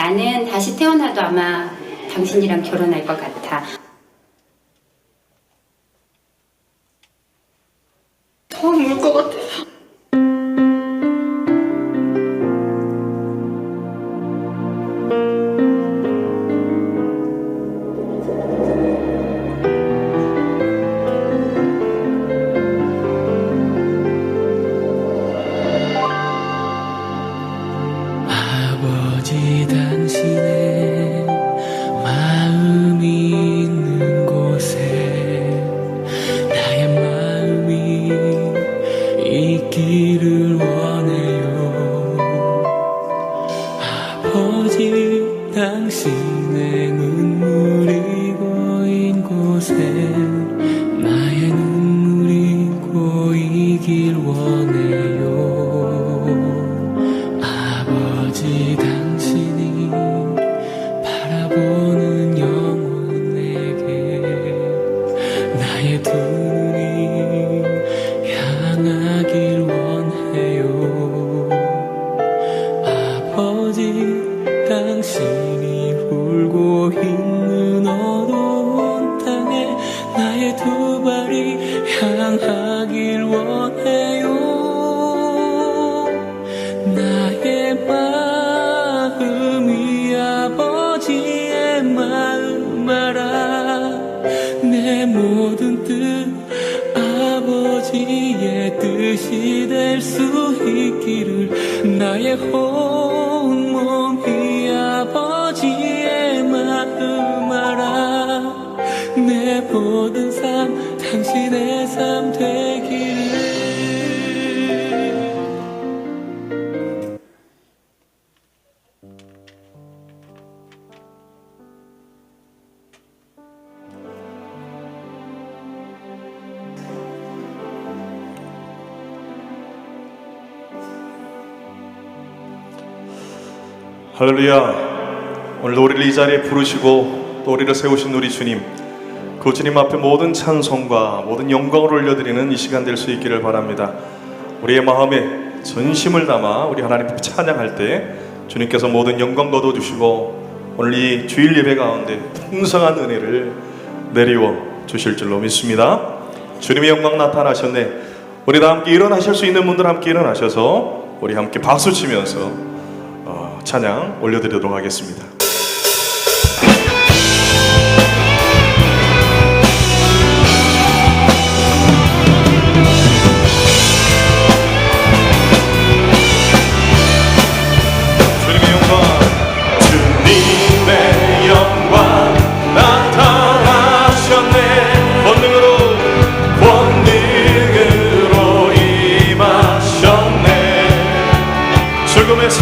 나는 다시 태어나도 아마 당신이랑 결혼할 것 같아. 더 울 것 같아. 아버지 당신의 마음이 있는 곳에 나의 마음이 있기를 원해요. 아버지 당신의 눈물이 고인 곳에 나의 눈물이 고이길 원해요. 아버지 당신이 바라보는 영혼에게 나의 두 눈이 향하길 원해요. 아버지 당신이 울고 있는 어두운 땅에 나의 두 발이 향하길 원해요. 나의 마음이 아버지의 마음 알아. 내 모든 뜻 아버지의 뜻이 될 수 있기를. 나의 온몸이 아버지의 마음 알아. 내 모든 삶 당신의 삶 되기를. 할렐루야. 오늘도 우리를 이 자리에 부르시고 또 우리를 세우신 우리 주님, 그 주님 앞에 모든 찬송과 모든 영광을 올려드리는 이 시간 될 수 있기를 바랍니다. 우리의 마음에 전심을 담아 우리 하나님 앞에 찬양할 때 주님께서 모든 영광 거둬주시고 오늘 이 주일 예배 가운데 풍성한 은혜를 내리워 주실 줄로 믿습니다. 주님의 영광 나타나셨네. 우리 다 함께 일어나실 수 있는 분들 함께 일어나셔서 우리 함께 박수치면서 찬양 올려드리도록 하겠습니다. 주님의 영광, 주님의 영광 나타나셨네. 권능으로 임하셨네. 죽음에서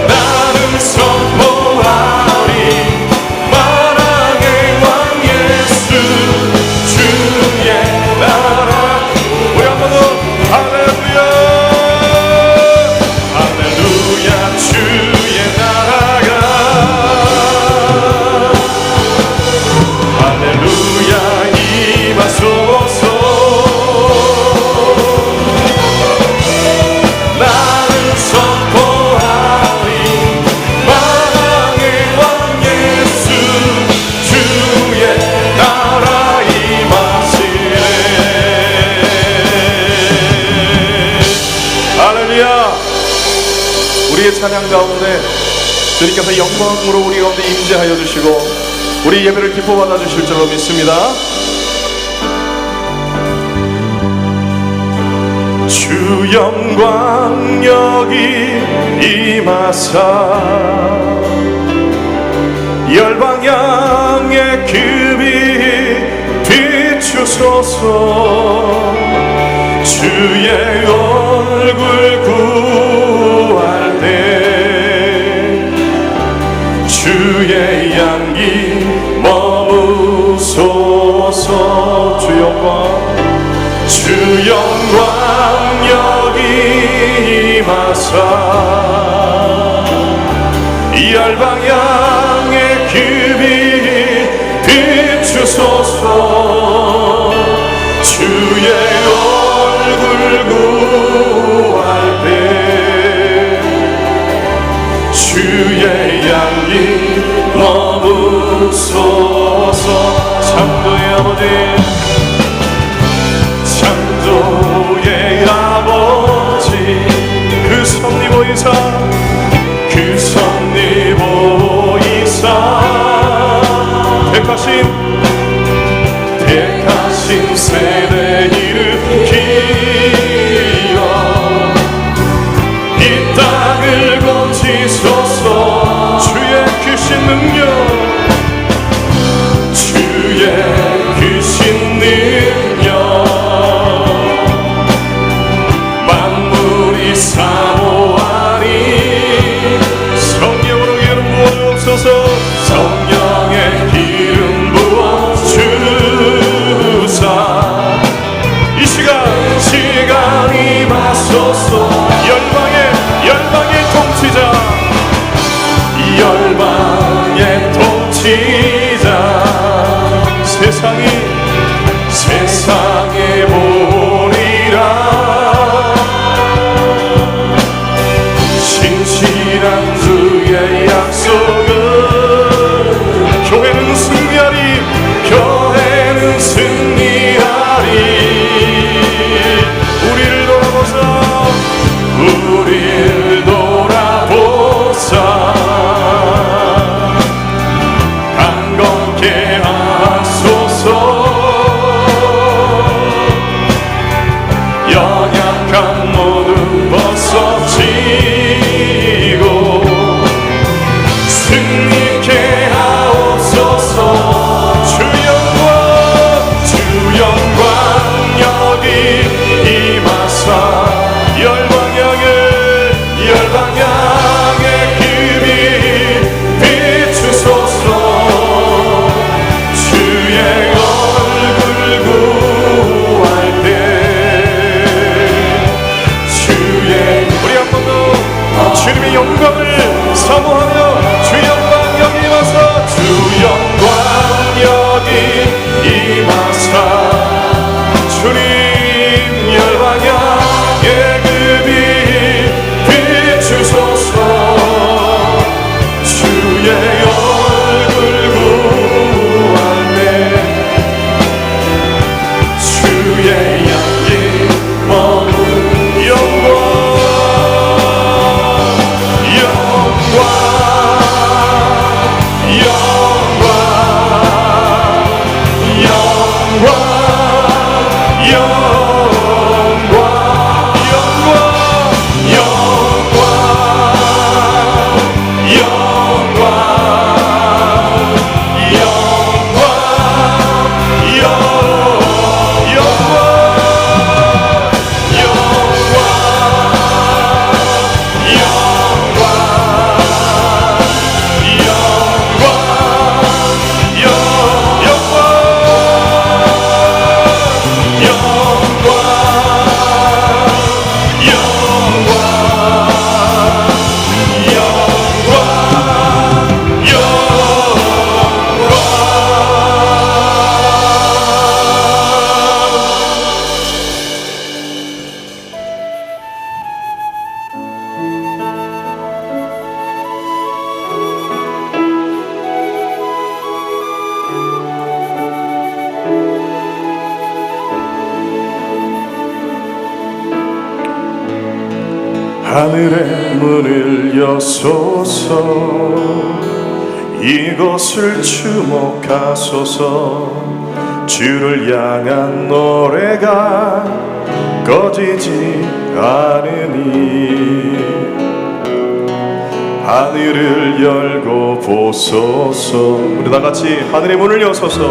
나는 선포하리 만왕의 왕 예수 주의 나라. 우리 한 번 더 할렐루야 할렐루야 주의 나라가 할렐루야 임하소서. 나는 선포하리 만왕의 왕 예수 주의 나라 임하시네. 할렐루야. 우리의 찬양 가운데 주님께서 영광으로 우리 가운데 임재하여 주시고 우리 예배를 기뻐 받아 주실 줄로 믿습니다. 주 영광 여기 임하사 열방향의 그 빛 비추소서. 주의 얼굴 구할 때 주의 향기 머무소서. 주 영광 여기 임하사 열방향의 그 빛 비추소서. 주의 얼굴 구할 때 주의 향기 머무소서. 창조의 아버지 창조의 아버지 그 섭리 보이사 그 섭리 보이사 택하신 세대 일으키어 이 땅을 고치소서. 주의 크신 능력 주의 크신 능력 만물이 사모하니 성령으로 기름 부어주옵소서. 성령의 기름 부어주사 이 시간이 마소서. 열방의 통치자 열방의 통치자 세상에 보리라. 신실한 주의 약속은 교회는 승리하리 우리를 돌아보사 강건케 하소서. 연약한 모든 벗어지고 승리케 하옵소서. 주 영광 여기 임하사 열방향의 그 빛 비추소서. 주의 얼굴 구할 때 우리 한 번 더 주님 하늘의 문을 여소서. 이곳을 주목하소서. 주를 향한 노래가 꺼지지 않으니 하늘을 열고 보소서. 우리 다같이 하늘의 문을 여소서.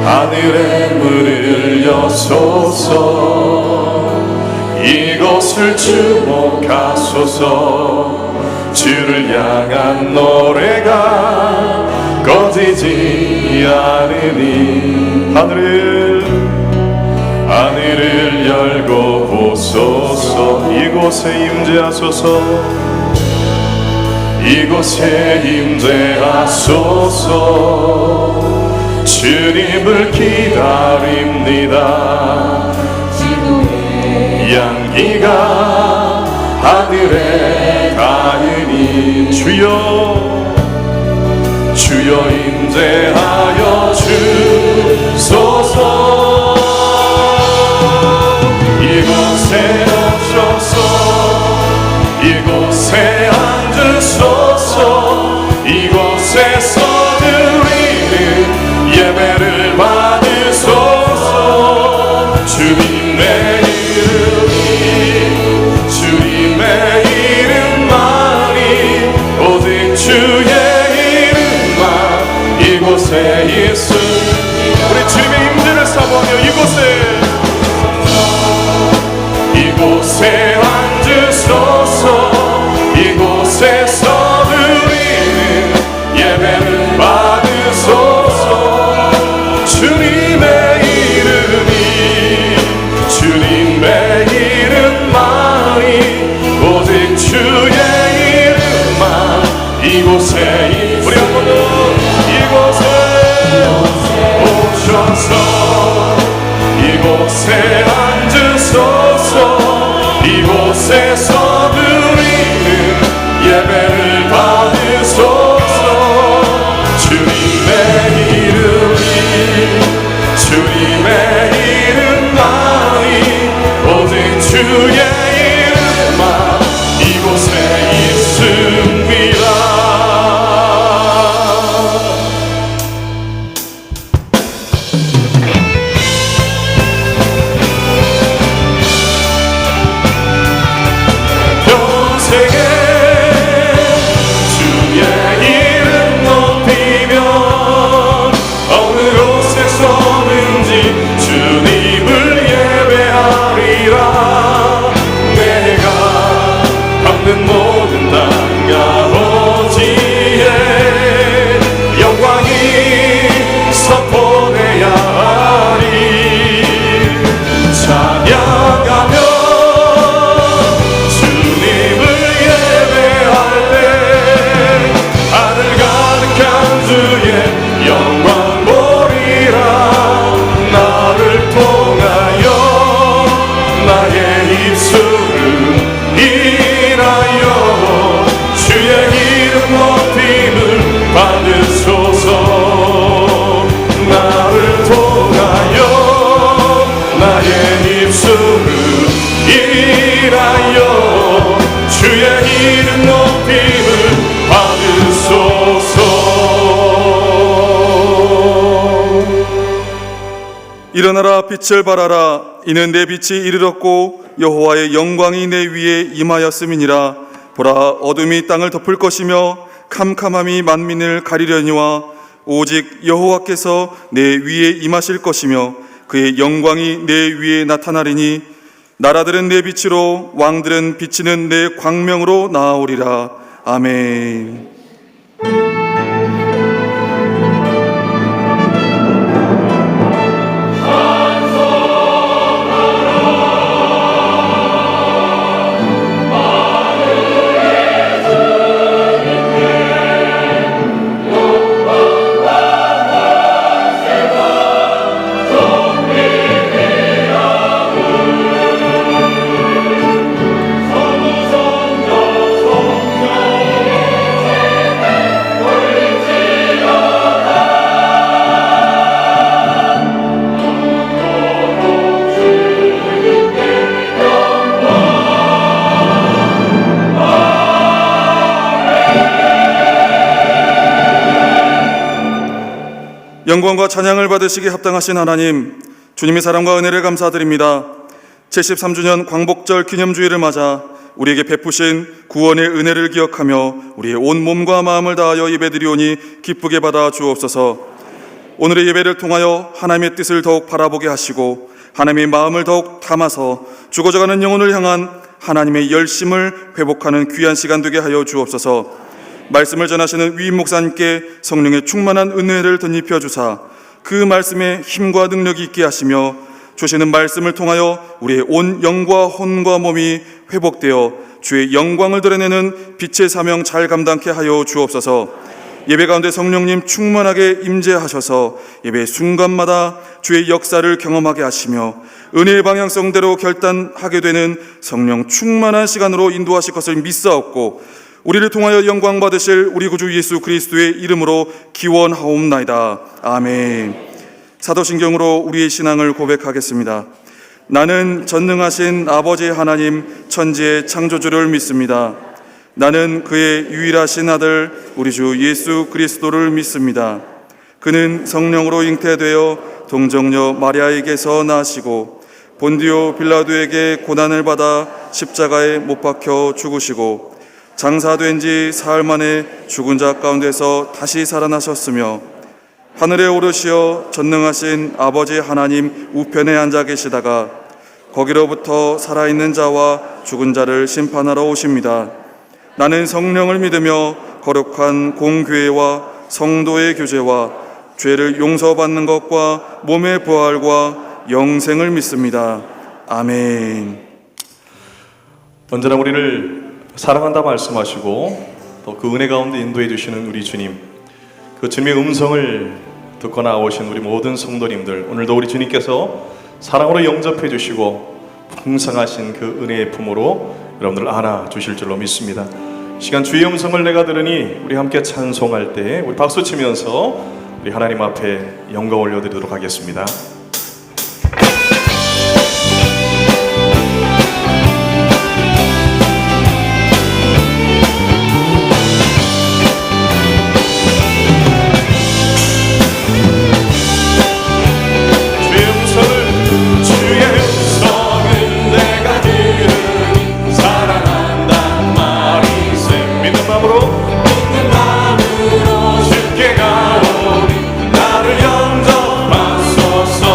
하늘의 문을 여소서. 이곳을 주목하소서. 주를 향한 노래가 꺼지지 않으니 하늘을 열고 보소서. 이곳에 임재하소서. 이곳에 임재하소서. 주님을 기다립니다. 향기가 하늘에 닿으니 주여 임재하여 주소서. 이곳에 오셔서 이곳에 앉으소서. 이곳에서 드리는 예배를 받으소서. 주님의 이름만이 오직 주의 이름만 이곳에 있으니 우리 주님의 임재를 사모하며 이곳에 앉으소서. 이곳에서 드리는 예배를 받으소서. 주님의 이름만이 오직 주의 이름만 이곳에 우리 한 번 더 이곳에 오셔서 이곳에 앉으소서. 이곳에서 드리는 예배를 받으소서. 주님의 이름만이 오직 주의 이름만 이곳에 있습니다. 평생에 주의 이름 높이면 어느 곳에 서든지 주님을 예배하리라. 내가 받는 모든 땅 아버지의 영광이 선포되야 하리. 찬양하며 주님을 예배할 때 하늘 가득한 주의 영광 보리라. 나를 통하여 나의 입술을 인하여 주의 이름 높임을 받으소서. 나를 통하여 나의 입술을 인하여 주의 이름 높임을 받으소서. 일어나라 빛을 발하라. 이는 내 빛이 이르렀고 여호와의 영광이 내 위에 임하였음이니라. 보라, 어둠이 땅을 덮을 것이며 캄캄함이 만민을 가리려니와 오직 여호와께서 내 위에 임하실 것이며 그의 영광이 내 위에 나타나리니 나라들은 내 빛으로 왕들은 비치는 내 광명으로 나아오리라. 아멘. 영광과 찬양을 받으시기 합당하신 하나님, 주님의 사랑과 은혜를 감사드립니다. 73주년 광복절 기념주일을 맞아 우리에게 베푸신 구원의 은혜를 기억하며 우리의 온 몸과 마음을 다하여 예배드리오니 기쁘게 받아 주옵소서. 오늘의 예배를 통하여 하나님의 뜻을 더욱 바라보게 하시고 하나님의 마음을 더욱 담아서 죽어져가는 영혼을 향한 하나님의 열심을 회복하는 귀한 시간 되게 하여 주옵소서. 말씀을 전하시는 위임 목사님께 성령의 충만한 은혜를 덧입혀 주사 그 말씀에 힘과 능력이 있게 하시며 주시는 말씀을 통하여 우리의 온 영과 혼과 몸이 회복되어 주의 영광을 드러내는 빛의 사명 잘 감당케 하여 주옵소서. 예배 가운데 성령님 충만하게 임재하셔서 예배 순간마다 주의 역사를 경험하게 하시며 은혜의 방향성대로 결단하게 되는 성령 충만한 시간으로 인도하실 것을 믿사옵고 우리를 통하여 영광 받으실 우리 구주 예수 그리스도의 이름으로 기원하옵나이다. 아멘. 사도신경으로 우리의 신앙을 고백하겠습니다. 나는 전능하신 아버지 하나님 천지의 창조주를 믿습니다. 나는 그의 유일하신 아들 우리 주 예수 그리스도를 믿습니다. 그는 성령으로 잉태되어 동정녀 마리아에게서 나시고 본디오 빌라도에게 고난을 받아 십자가에 못 박혀 죽으시고 장사된 지 사흘 만에 죽은 자 가운데서 다시 살아나셨으며 하늘에 오르시어 전능하신 아버지 하나님 우편에 앉아 계시다가 거기로부터 살아있는 자와 죽은 자를 심판하러 오십니다. 나는 성령을 믿으며 거룩한 공교회와 성도의 교제와 죄를 용서받는 것과 몸의 부활과 영생을 믿습니다. 아멘. 언제나 우리를 사랑한다 말씀하시고 또 그 은혜 가운데 인도해 주시는 우리 주님, 그 주님의 음성을 듣고 나오신 우리 모든 성도님들, 오늘도 우리 주님께서 사랑으로 영접해 주시고 풍성하신 그 은혜의 품으로 여러분들 안아 주실 줄로 믿습니다. 시간 주의 음성을 내가 들으니 우리 함께 찬송할 때 우리 박수 치면서 우리 하나님 앞에 영광 올려드리도록 하겠습니다. 주께 가오니 나를 영접하소서.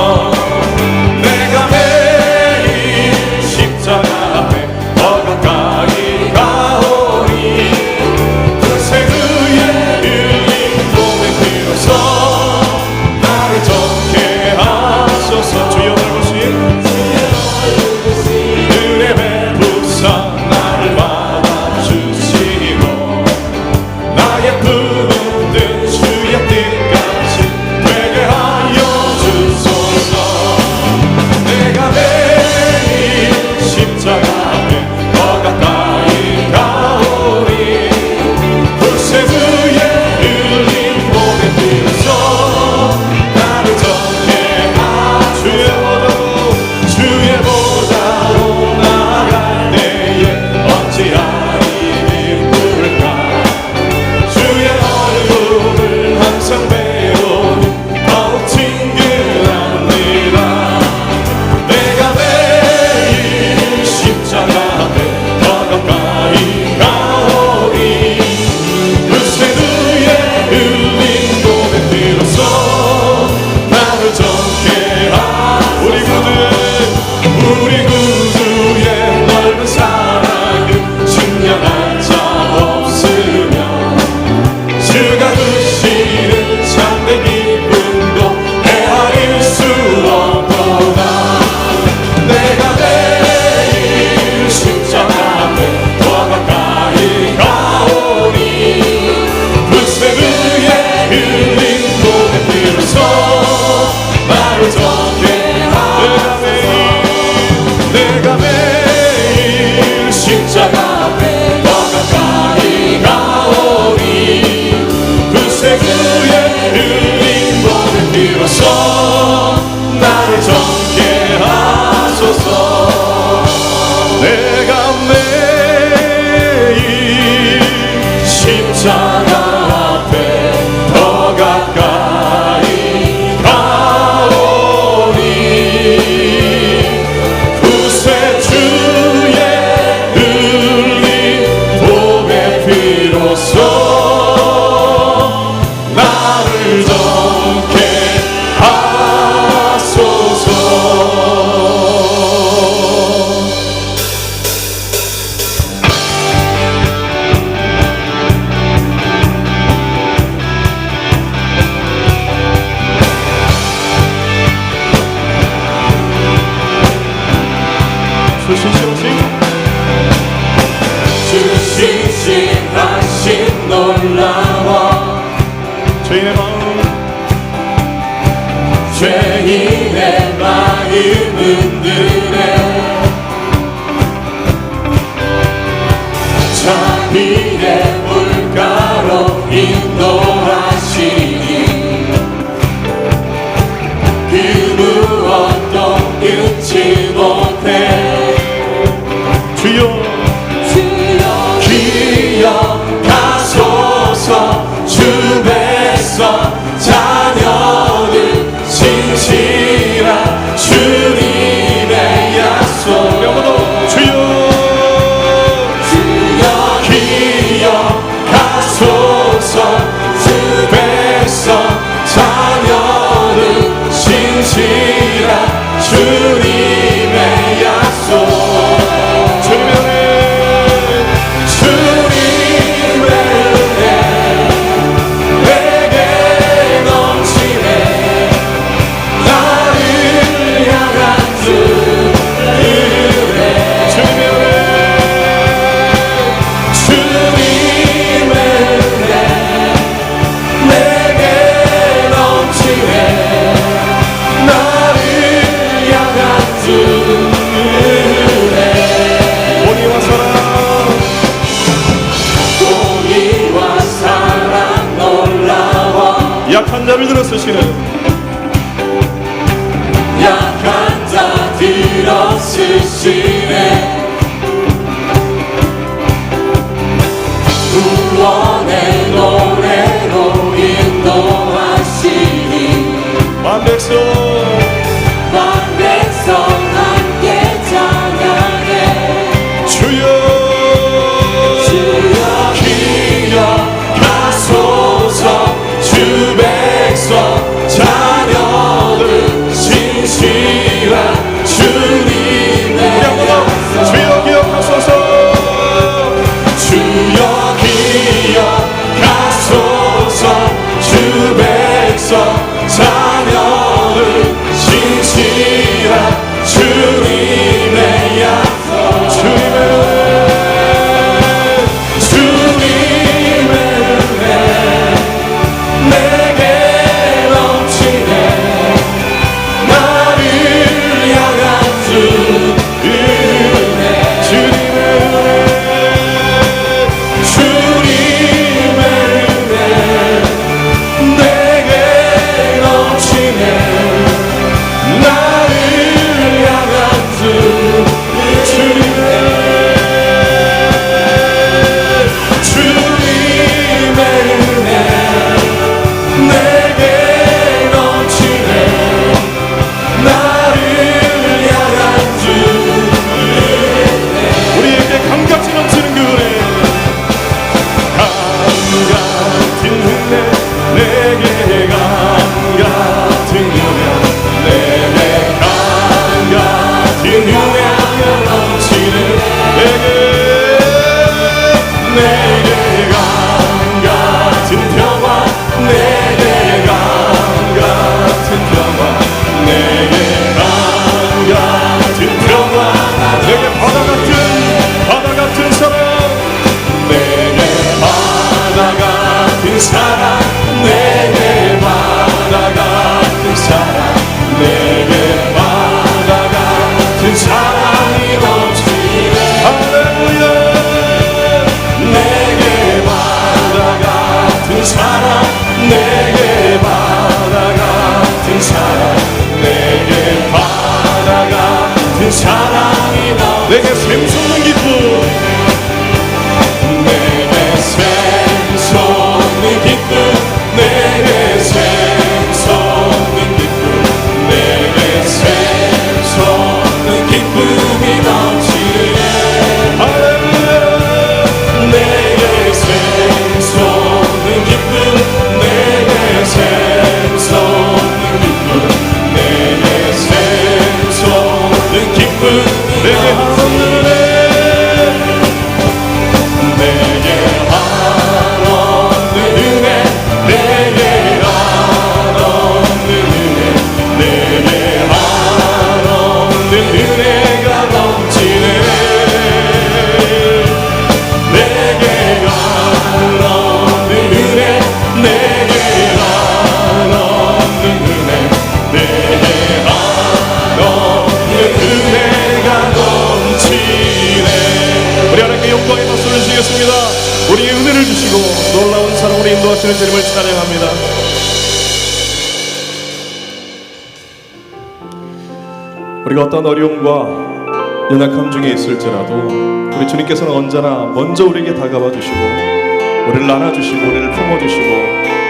주신하신 놀라워 죄인의 마음 죄인의 마음 흔드네 자비의 물가로 인도하시니 그 무엇도 잃지 못해 주여 기억하소서 주 백성 자녀들 신실한 주님의 약속 주여 기억하소서 주 백성 자녀들 신실한 주님의 약속 약한 자를 들어 쓰시는 약한 자 들어 쓰시네 구원의 노래로 인도하시니 만백성 함께 찬양해 주여 기억하소서 주 백성 자녀들 신실한 주님의 약속 주여 기억하소서 주여 기억하소서 주 백성 자녀들 인도하시는 주님을 찬양합니다. 우리가 어떤 어려움과 연약함 중에 있을지라도 우리 주님께서는 언제나 먼저 우리에게 다가와 주시고 우리를 안아주시고 우리를 품어주시고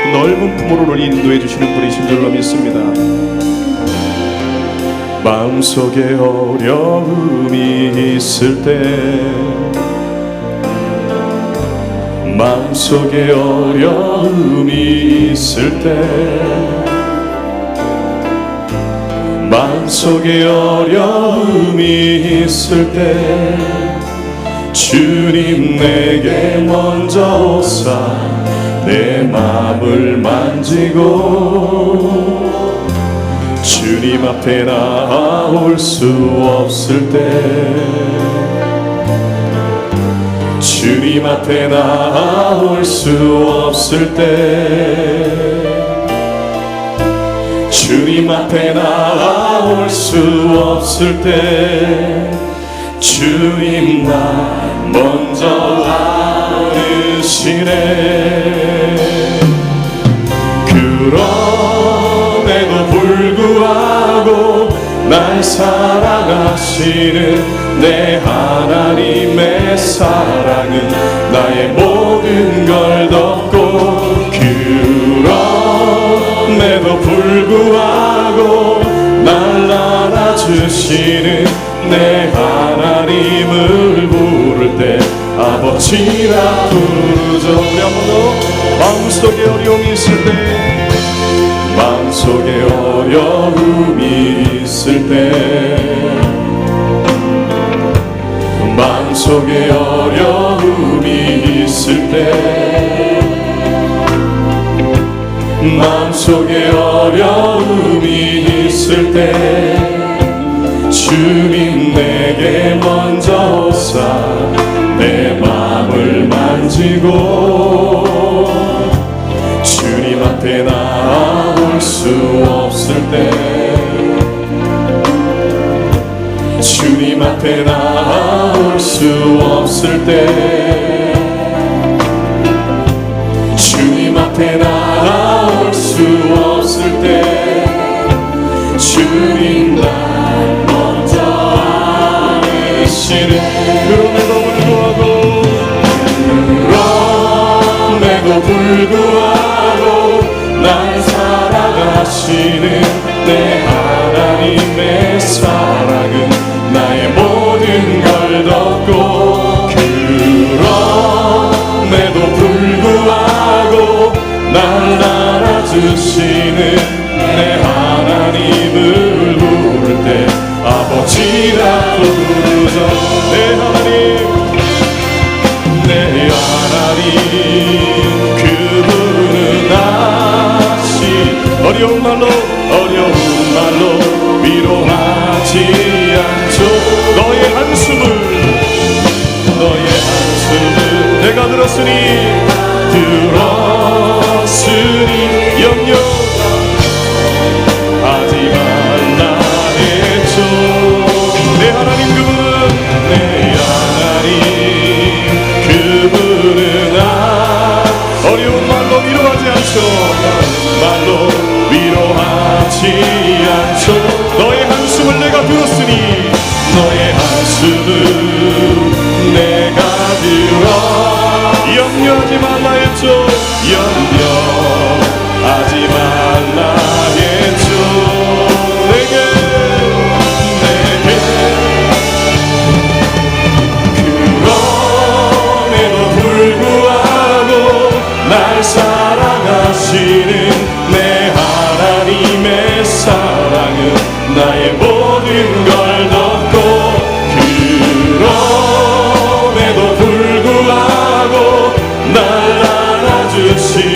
그 넓은 품으로 우리 인도해 주시는 분이신 줄로 믿습니다. 마음속에 어려움이 있을 때 마음속에 어려움이 있을 때 마음속에 어려움이 있을 때 주님 내게 먼저 오사 내 마음을 만지고 주님 앞에 나올 수 없을 때 주님 앞에 나올 수 없을 때 주님 앞에 나올 수 없을 때 주님 날 먼저 안으시네. 그럼에도 불구하고 날 사랑하시는 내 하나님의 사랑은 나의 모든 걸 덮고 그럼에도 불구하고 날 안아주시는 내 하나님을 부를 때 아버지라 부르죠. 우리 한 번 더 마음속에 어려움이 있을 때 마음속에 어려움이 있을 때 마음속에 어려움이 있을 때 마음속에 어려움이 있을 때 주님 내게 먼저 오사 내 마음을 만지고 주님 앞에 나올 수 없을 때 주님 앞에 나올 수 없을 때 주님 앞에 나올 수 없을 때 주님 날 먼저 안으시네. 그럼에도 불구하고 날 사랑하시는 내 하나님의 사랑은 나의 모든 걸 덮고 그럼에도 불구하고 날 알아주시는 내 하나님을 부를 때 아버지라 부르죠. 내 하나님 그분은 아시 어려운 말로 위로하지 않죠. 너의 한숨을 내가 들었으니 염려하지 말라 했죠. 내 하나님 그분은 어려운 말로 위로하지 않죠. 말로 위로하지 않죠. 너의 한숨을 내가 들었으니 너의 한숨을 내가 들어 염려하지 말라 했죠. 염려하지 말라 했죠. 내게 그럼에도 불구하고 날 사랑하시는 내 하나님의 사랑은 나의 모든 걸 덮고 그럼에도 불구하고 날 안아주시는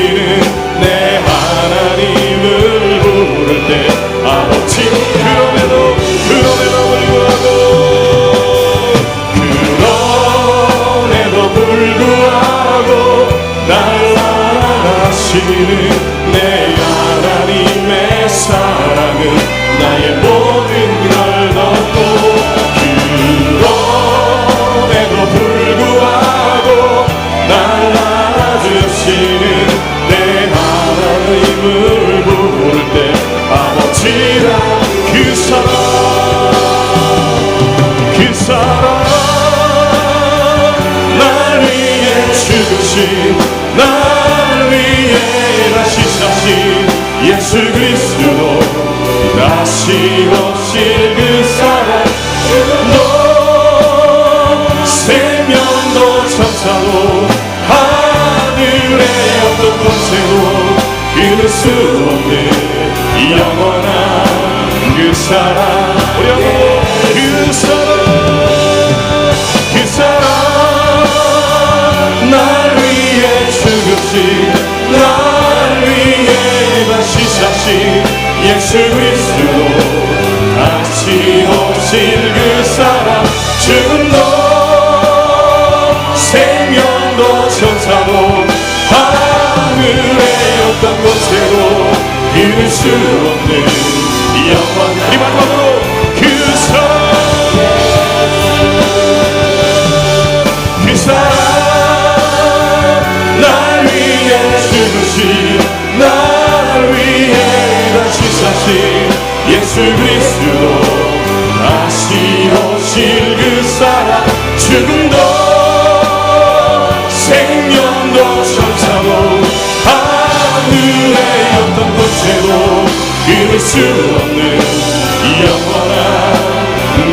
죽으신 날 위해 다시 사신 예수 그리스도 다시 오실 그 사랑 너 생명도 천사도 하늘의 어떤 권세도 끊을 수 없는 영원한 그 사랑 우리 한번 그 사랑 날 위해 죽으신 날 위해 다시 사신 예수 그리스도 다시 오실 그 사랑 죽음도 생명도 천사도 하늘의 어떤 곳에도 이룰 수 없는 영원한 이 마지막으로 그 사랑 날 위해 죽으신 날 위해 다시 사신 예수 그리스도 다시 오실 그 사랑 죽음도 생명도 천사도 하늘의 어떤 곳에도 끊을 수 없는 영원한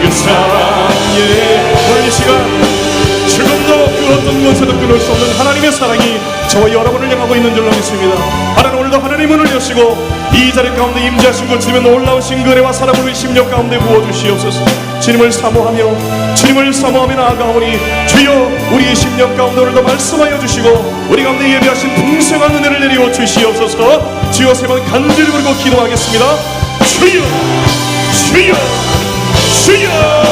그 사랑 오늘 이 시간 지금도 그 어떤 곳에도 끊을 수 없는 하나님의 사랑이 저와 여러분을 향하고 있는 줄로 믿습니다. 하나님 오늘도 하나님 문을 여시고 이 자리 가운데 임재하신 것 주님의 놀라우신 은혜와 사랑을 우리 심령 가운데 부어주시옵소서. 주님을 사모하며 나아가오니 주여 우리의 심령 가운데 오늘도 말씀하여 주시고 우리 가운데 예비하신 풍성한 은혜를 내리워 주시옵소서. 주여 세 번 간절히 부르고 기도하겠습니다. 주여 주여 주여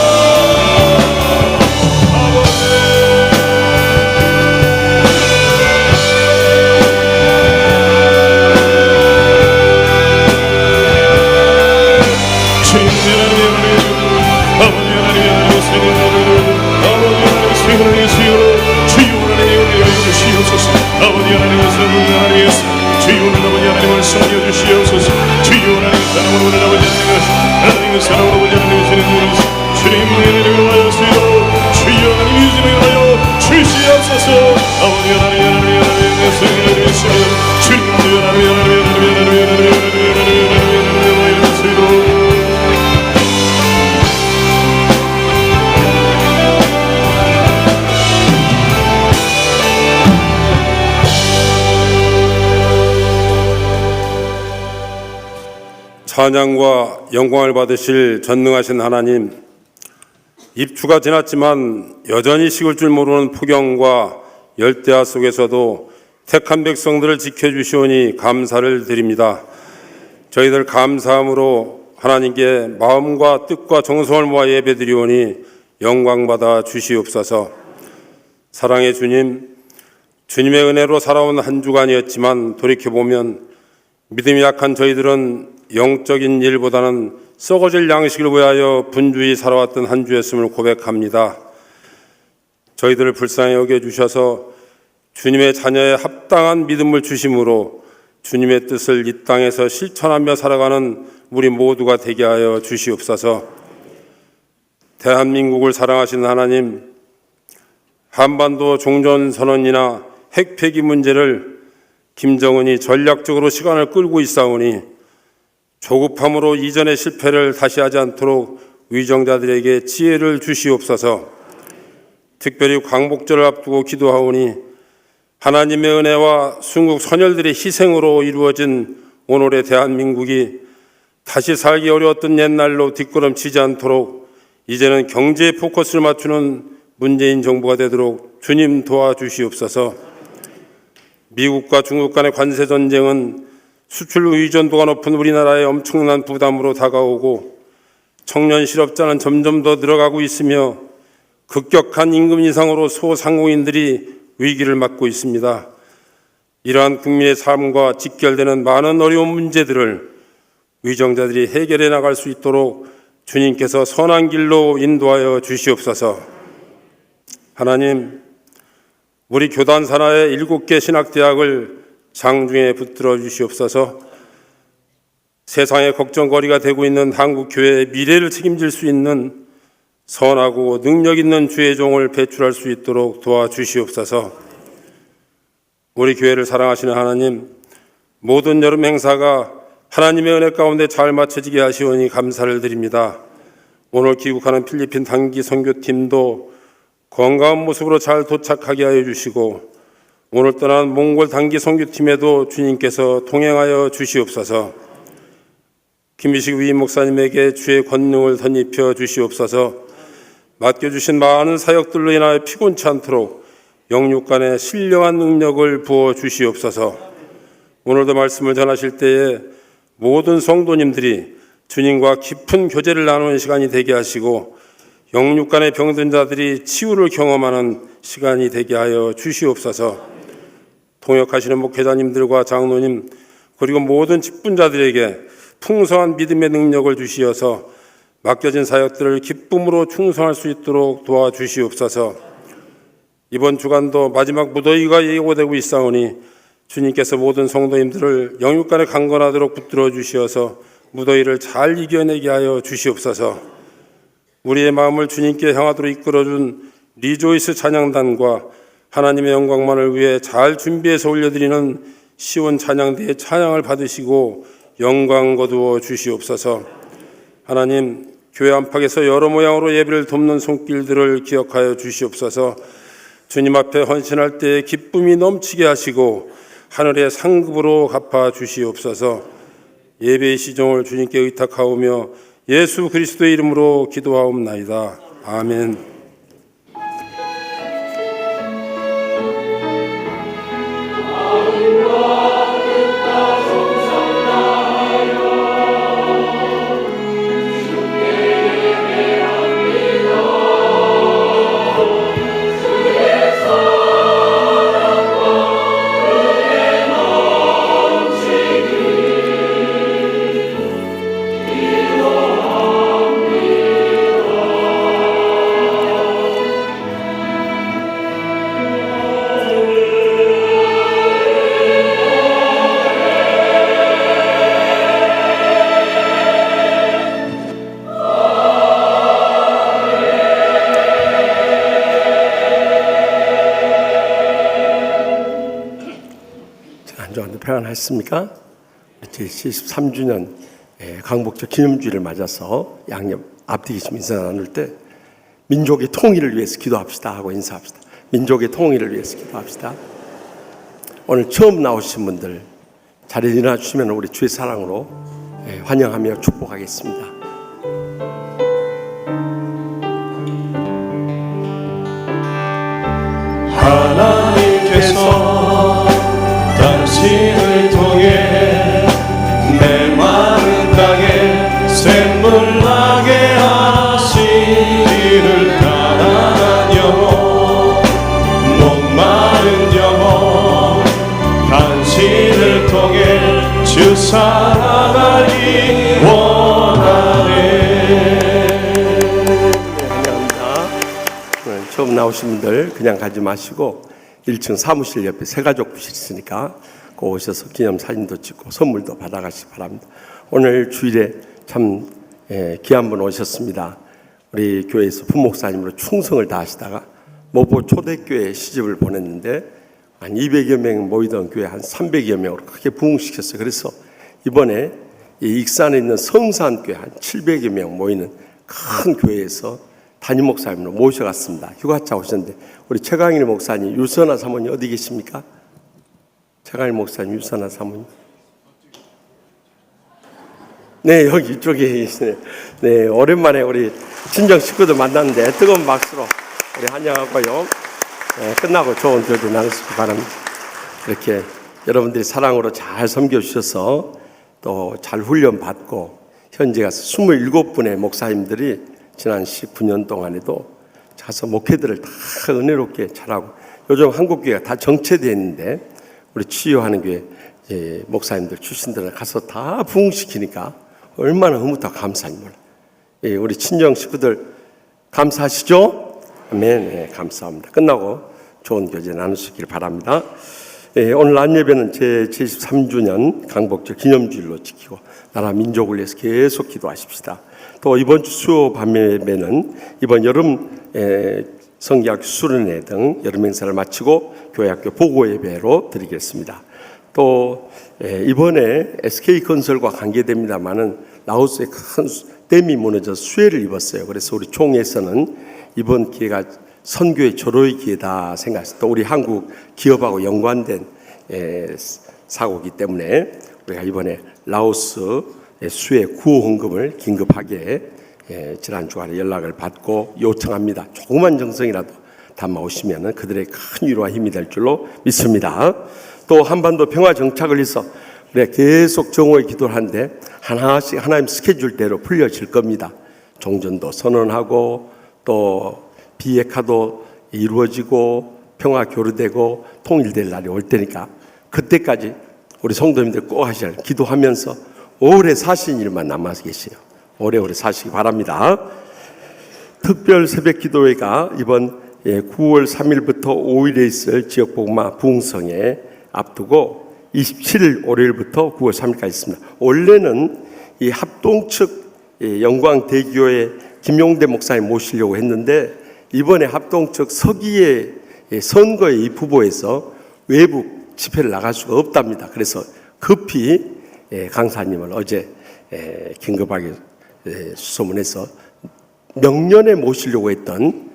아버지 하나님의 하나님께서 주여 오늘 아버지 하나님을 섬겨 주시옵소서. 주여 하나님의 사랑으로 오늘 아버지 하나님의 사랑으로 아버지 하나님의 주님의 이름으로 하였으리로 주여 하나님의 이름으로 하여 주시옵소서. 아버지 하나님의 성령을 위하여 주님의 하나님의 하였으리로 찬양과 영광을 받으실 전능하신 하나님, 입추가 지났지만 여전히 식을 줄 모르는 폭염과 열대야 속에서도 택한 백성들을 지켜주시오니 감사를 드립니다. 저희들 감사함으로 하나님께 마음과 뜻과 정성을 모아 예배드리오니 영광받아 주시옵소서. 사랑의 주님, 주님의 은혜로 살아온 한 주간이었지만 돌이켜보면 믿음이 약한 저희들은 영적인 일보다는 썩어질 양식을 위하여 분주히 살아왔던 한 주였음을 고백합니다. 저희들을 불쌍히 여겨주셔서 주님의 자녀의 합당한 믿음을 주심으로 주님의 뜻을 이 땅에서 실천하며 살아가는 우리 모두가 되게 하여 주시옵소서. 대한민국을 사랑하신 하나님, 한반도 종전선언이나 핵폐기 문제를 김정은이 전략적으로 시간을 끌고 있사오니 조급함으로 이전의 실패를 다시 하지 않도록 위정자들에게 지혜를 주시옵소서. 특별히 광복절을 앞두고 기도하오니 하나님의 은혜와 순국 선열들의 희생으로 이루어진 오늘의 대한민국이 다시 살기 어려웠던 옛날로 뒷걸음치지 않도록 이제는 경제에 포커스를 맞추는 문재인 정부가 되도록 주님 도와주시옵소서. 미국과 중국 간의 관세 전쟁은 수출 의존도가 높은 우리나라의 엄청난 부담으로 다가오고 청년 실업자는 점점 더 늘어가고 있으며 급격한 임금 인상으로 소상공인들이 위기를 맞고 있습니다. 이러한 국민의 삶과 직결되는 많은 어려운 문제들을 위정자들이 해결해 나갈 수 있도록 주님께서 선한 길로 인도하여 주시옵소서. 하나님, 우리 교단 산하의 7개 신학대학을 장중에 붙들어 주시옵소서. 세상의 걱정거리가 되고 있는 한국교회의 미래를 책임질 수 있는 선하고 능력 있는 주의 종을 배출할 수 있도록 도와주시옵소서. 우리 교회를 사랑하시는 하나님, 모든 여름 행사가 하나님의 은혜 가운데 잘 마쳐지게 하시오니 감사를 드립니다. 오늘 귀국하는 필리핀 단기 선교팀도 건강한 모습으로 잘 도착하게 하여 주시고, 오늘 떠난 몽골 단기 선교팀에도 주님께서 동행하여 주시옵소서. 김미식 위임 목사님에게 주의 권능을 덧입혀 주시옵소서. 맡겨주신 많은 사역들로 인하여 피곤치 않도록 영육간에 신령한 능력을 부어 주시옵소서. 오늘도 말씀을 전하실 때에 모든 성도님들이 주님과 깊은 교제를 나누는 시간이 되게 하시고, 영육간의 병든 자들이 치유를 경험하는 시간이 되게 하여 주시옵소서. 통역하시는 목회자님들과 장로님, 그리고 모든 직분자들에게 풍성한 믿음의 능력을 주시어서 맡겨진 사역들을 기쁨으로 충성할 수 있도록 도와주시옵소서. 이번 주간도 마지막 무더위가 예고되고 있사오니 주님께서 모든 성도님들을 영육간에 강건하도록 붙들어 주시어서 무더위를 잘 이겨내게 하여 주시옵소서. 우리의 마음을 주님께 향하도록 이끌어준 리조이스 찬양단과 하나님의 영광만을 위해 잘 준비해서 올려드리는 시온 찬양대의 찬양을 받으시고 영광 거두어 주시옵소서. 하나님, 교회 안팎에서 여러 모양으로 예배를 돕는 손길들을 기억하여 주시옵소서. 주님 앞에 헌신할 때에 기쁨이 넘치게 하시고 하늘의 상급으로 갚아 주시옵소서. 예배의 시종을 주님께 의탁하오며 예수 그리스도의 이름으로 기도하옵나이다. 아멘. 평안하셨습니까? 제73주년 광복절 기념주일을 맞아서 양옆 앞뒤 계시면 인사 나눌 때 민족의 통일을 위해서 기도합시다 하고 인사합시다. 민족의 통일을 위해서 기도합시다. 오늘 처음 나오신 분들 자리에 일어나 주시면 우리 주의 사랑으로 환영하며 축복하겠습니다. 하나님께서 당신을 통해 내 마른 땅에 샘물 나게 하시기를 가난한 영혼 목마른 영혼 당신을 통해 주 살아가기 원하네. 환영합니다. 처음 나오신 분들 그냥 가지 마시고 1층 사무실 옆에 새가족 부실 있으니까 꼭 오셔서 기념사진도 찍고 선물도 받아가시기 바랍니다. 오늘 주일에 참 귀한 분 오셨습니다. 우리 교회에서 부목사님으로 충성을 다하시다가 모보 초대교회에 시집을 보냈는데 한 200여 명 모이던 교회 한 300여 명으로 크게 부흥시켰어요. 그래서 이번에 이 익산에 있는 성산교회 한 700여 명 모이는 큰 교회에서 담임 목사님으로 모셔갔습니다. 휴가차 오셨는데 우리 최강일 목사님, 유선아 사모님 어디 계십니까? 최강일 목사님, 유선아 사모님. 네, 여기 이쪽에 계시네. 네, 오랜만에 우리 친정 식구들 만났는데 뜨거운 박수로 우리 환영하고요. 네, 끝나고 좋은 교제 나누시기 바랍니다. 이렇게 여러분들이 사랑으로 잘 섬겨주셔서 또 잘 훈련받고 현재 가서 27분의 목사님들이 지난 19년 동안에도 가서 목회들을 다 은혜롭게 잘하고 요즘 한국교회가 다 정체되어 있는데 우리 치유하는 교회 목사님들 출신들을 가서 다 부흥시키니까 얼마나 흐뭇하고 감사한지 몰라요. 우리 친정 식구들 감사하시죠? 아멘. 네, 감사합니다. 끝나고 좋은 교제 나누시길 바랍니다. 오늘 안예배는 제73주년 강복절 기념주일로 지키고 나라 민족을 위해서 계속 기도하십시다. 또 이번 주 수요 밤예배는 이번 여름 성기학교 수련회 등 여름 행사를 마치고 교회학교 보고예배로 드리겠습니다. 또 이번에 SK건설과 관계됩니다마는 라오스에 큰 댐이 무너져 수해를 입었어요. 그래서 우리 총회에서는 이번 기회가 선교의 절호의 기회다 생각해서 또 우리 한국 기업하고 연관된 사고이기 때문에 우리가 이번에 라오스 수해 구호 헌금을 긴급하게 지난 주간에 연락을 받고 요청합니다. 조그만 정성이라도 담아 오시면 그들의 큰 위로와 힘이 될 줄로 믿습니다. 또 한반도 평화 정착을 위해서 우리가 계속 정오에 기도를 하는데 하나씩 하나님 스케줄대로 풀려질 겁니다. 종전도 선언하고 또 비핵화도 이루어지고 평화 교류되고 통일될 날이 올 테니까 그때까지 우리 성도님들 꼭 하셔야 기도하면서 오래 사신 일만 남아 계세요. 오래오래 사시기 바랍니다. 특별 새벽 기도회가 이번 9월 3일부터 5일에 있을 지역복음화 부흥성에 앞두고 27일 월요일부터 9월 3일까지 있습니다. 원래는 이 합동 측 영광대교회 김용대 목사님 모시려고 했는데 이번에 합동 측 서기의 선거에 이 부보에서 외부 집회를 나갈 수가 없답니다. 그래서 급히 강사님을 어제 긴급하게 수소문해서 명년에 모시려고 했던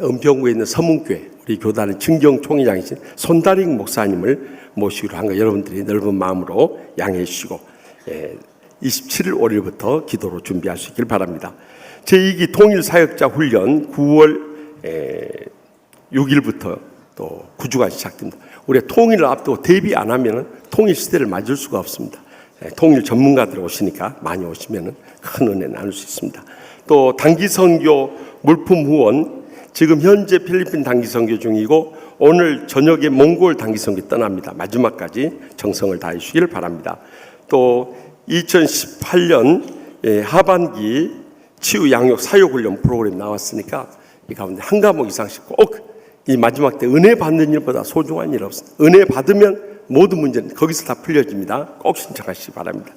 은평구에 있는 서문교회 우리 교단의 증경 총회장이신 손다링 목사님을 모시기로 한 거 여러분들이 넓은 마음으로 양해해 주시고 27일 월요일부터 기도로 준비할 수 있길 바랍니다. 제2기 통일사역자 훈련 9월 6일부터 또 9주가 시작됩니다. 우리가 통일을 앞두고 대비 안 하면 통일 시대를 맞을 수가 없습니다. 통일 전문가들 오시니까 많이 오시면 큰 은혜 나눌 수 있습니다. 또 단기 선교 물품 후원 지금 현재 필리핀 단기 선교 중이고 오늘 저녁에 몽골 단기 선교 떠납니다. 마지막까지 정성을 다해 주시길 바랍니다. 또 2018년 하반기 치유 양육 사역 훈련 프로그램 나왔으니까 이 가운데 한 과목 이상씩 꼭 이 마지막 때 은혜 받는 일보다 소중한 일 없습니다. 은혜 받으면 모든 문제는 거기서 다 풀려집니다. 꼭 신청하시기 바랍니다.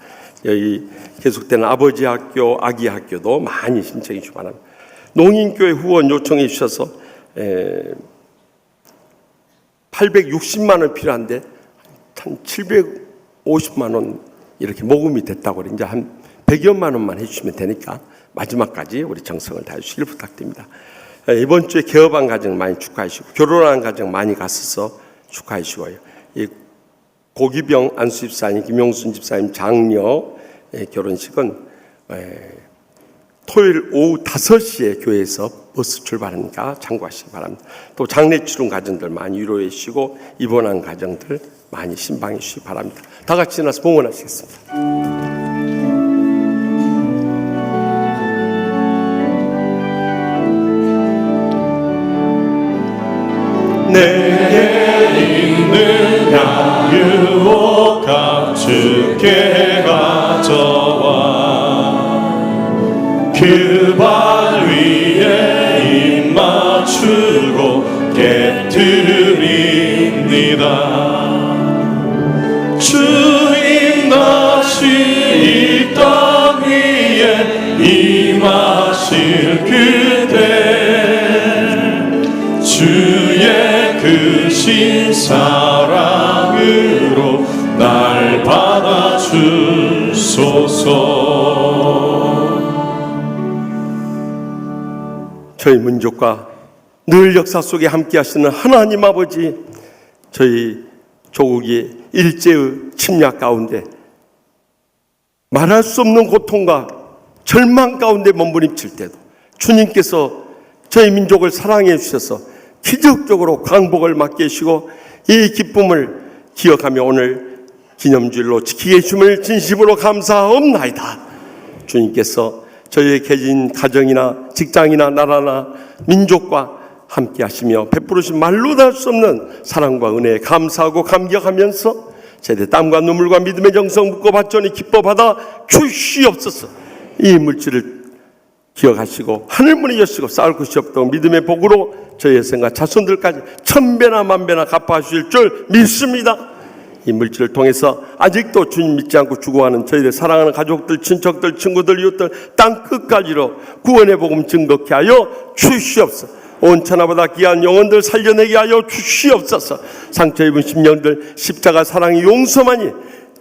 여기 계속되는 아버지 학교, 아기 학교도 많이 신청해 주시기 바랍니다. 농인교회 후원 요청해 주셔서 860만 원 필요한데 한 750만 원 이렇게 모금이 됐다고 이제 한 100여만 원만 해주시면 되니까 마지막까지 우리 정성을 다해 주시길 부탁드립니다. 이번 주에 개업한 가정 많이 축하하시고 결혼한 가정 많이 갔어서 축하하시고요. 이 고기병 안수 집사님, 김용순 집사님 장녀 결혼식은 토요일 오후 5시에 교회에서 버스 출발하니까 참고하시기 바랍니다. 또 장례 치른 가정들 많이 위로해 주시고 입원한 가정들 많이 신방해 주시기 바랍니다. 다 같이 일어나서 봉헌하시겠습니다. 내게 있느냐 유혹 주께 가져와 그 발 위에 입 맞추고 깨뜨립니다. 주님 다시 이 땅 위에 임하실 그대 주의 크신 사랑으로 날 받아주소서. 저희 민족과 늘 역사 속에 함께 하시는 하나님 아버지, 저희 조국이 일제의 침략 가운데 말할 수 없는 고통과 절망 가운데 몸부림칠 때도 주님께서 저희 민족을 사랑해 주셔서 기적적으로 광복을 맞게 해주시고 이 기쁨을 기억하며 오늘 기념주일로 지키게 해주심을 진심으로 감사하옵나이다. 주님께서 저희의 계신 가정이나 직장이나 나라나 민족과 함께 하시며 베푸르신 말로 다 할 수 없는 사랑과 은혜에 감사하고 감격하면서 제대 땀과 눈물과 믿음의 정성 묻고 받자니 기뻐 받아 주시옵소서. 이 물질을 기억하시고 하늘문을 여시고 쌓을 것이 없다고 믿음의 복으로 저희의 생과 자손들까지 천배나 만배나 갚아주실 줄 믿습니다. 이 물질을 통해서 아직도 주님 믿지 않고 죽어가는 저희들 사랑하는 가족들, 친척들, 친구들, 이웃들 땅 끝까지로 구원의 복음 증거케 하여 주시옵소서. 온 천하보다 귀한 영혼들 살려내게 하여 주시옵소서. 상처 입은 심령들 십자가 사랑의 용서만이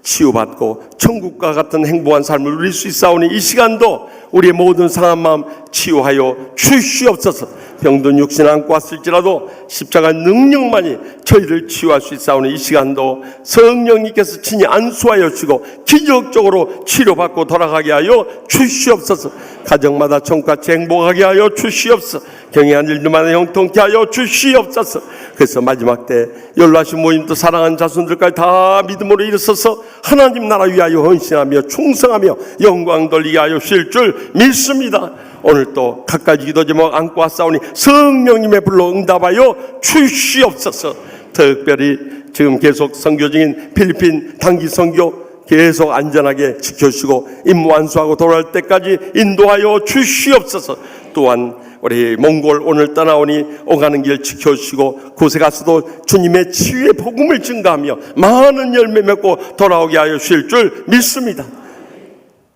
치유받고 천국과 같은 행복한 삶을 누릴 수 있사오니 이 시간도 우리의 모든 상한 마음 치유하여 주시옵소서. 병든 육신 안고 왔을지라도 십자가 능력만이 저희를 치유할 수 있사오니 이 시간도 성령님께서 친히 안수하여 주시고 기적적으로 치료받고 돌아가게 하여 주시옵소서. 가정마다 천국같이 행복하게 하여 주시옵소서. 경영한 일들마다 형통케 하여 주시옵소서. 그래서 마지막 때 연락하신 모임도 사랑하는 자손들까지 다 믿음으로 일어서서 하나님 나라 위하여 헌신하며 충성하며 영광 돌리게 하여 주실 줄 믿습니다. 오늘 또 각가지 기도 제목 안고 왔사오니 성령님의 불로 응답하여 주시옵소서. 특별히 지금 계속 선교 중인 필리핀 단기 선교 계속 안전하게 지켜주시고 임무 완수하고 돌아올 때까지 인도하여 주시옵소서. 또한 우리 몽골 오늘 떠나오니 오가는 길 지켜주시고 곳에 가서도 주님의 치유의 복음을 증가하며 많은 열매 맺고 돌아오게 하여 주실 줄 믿습니다.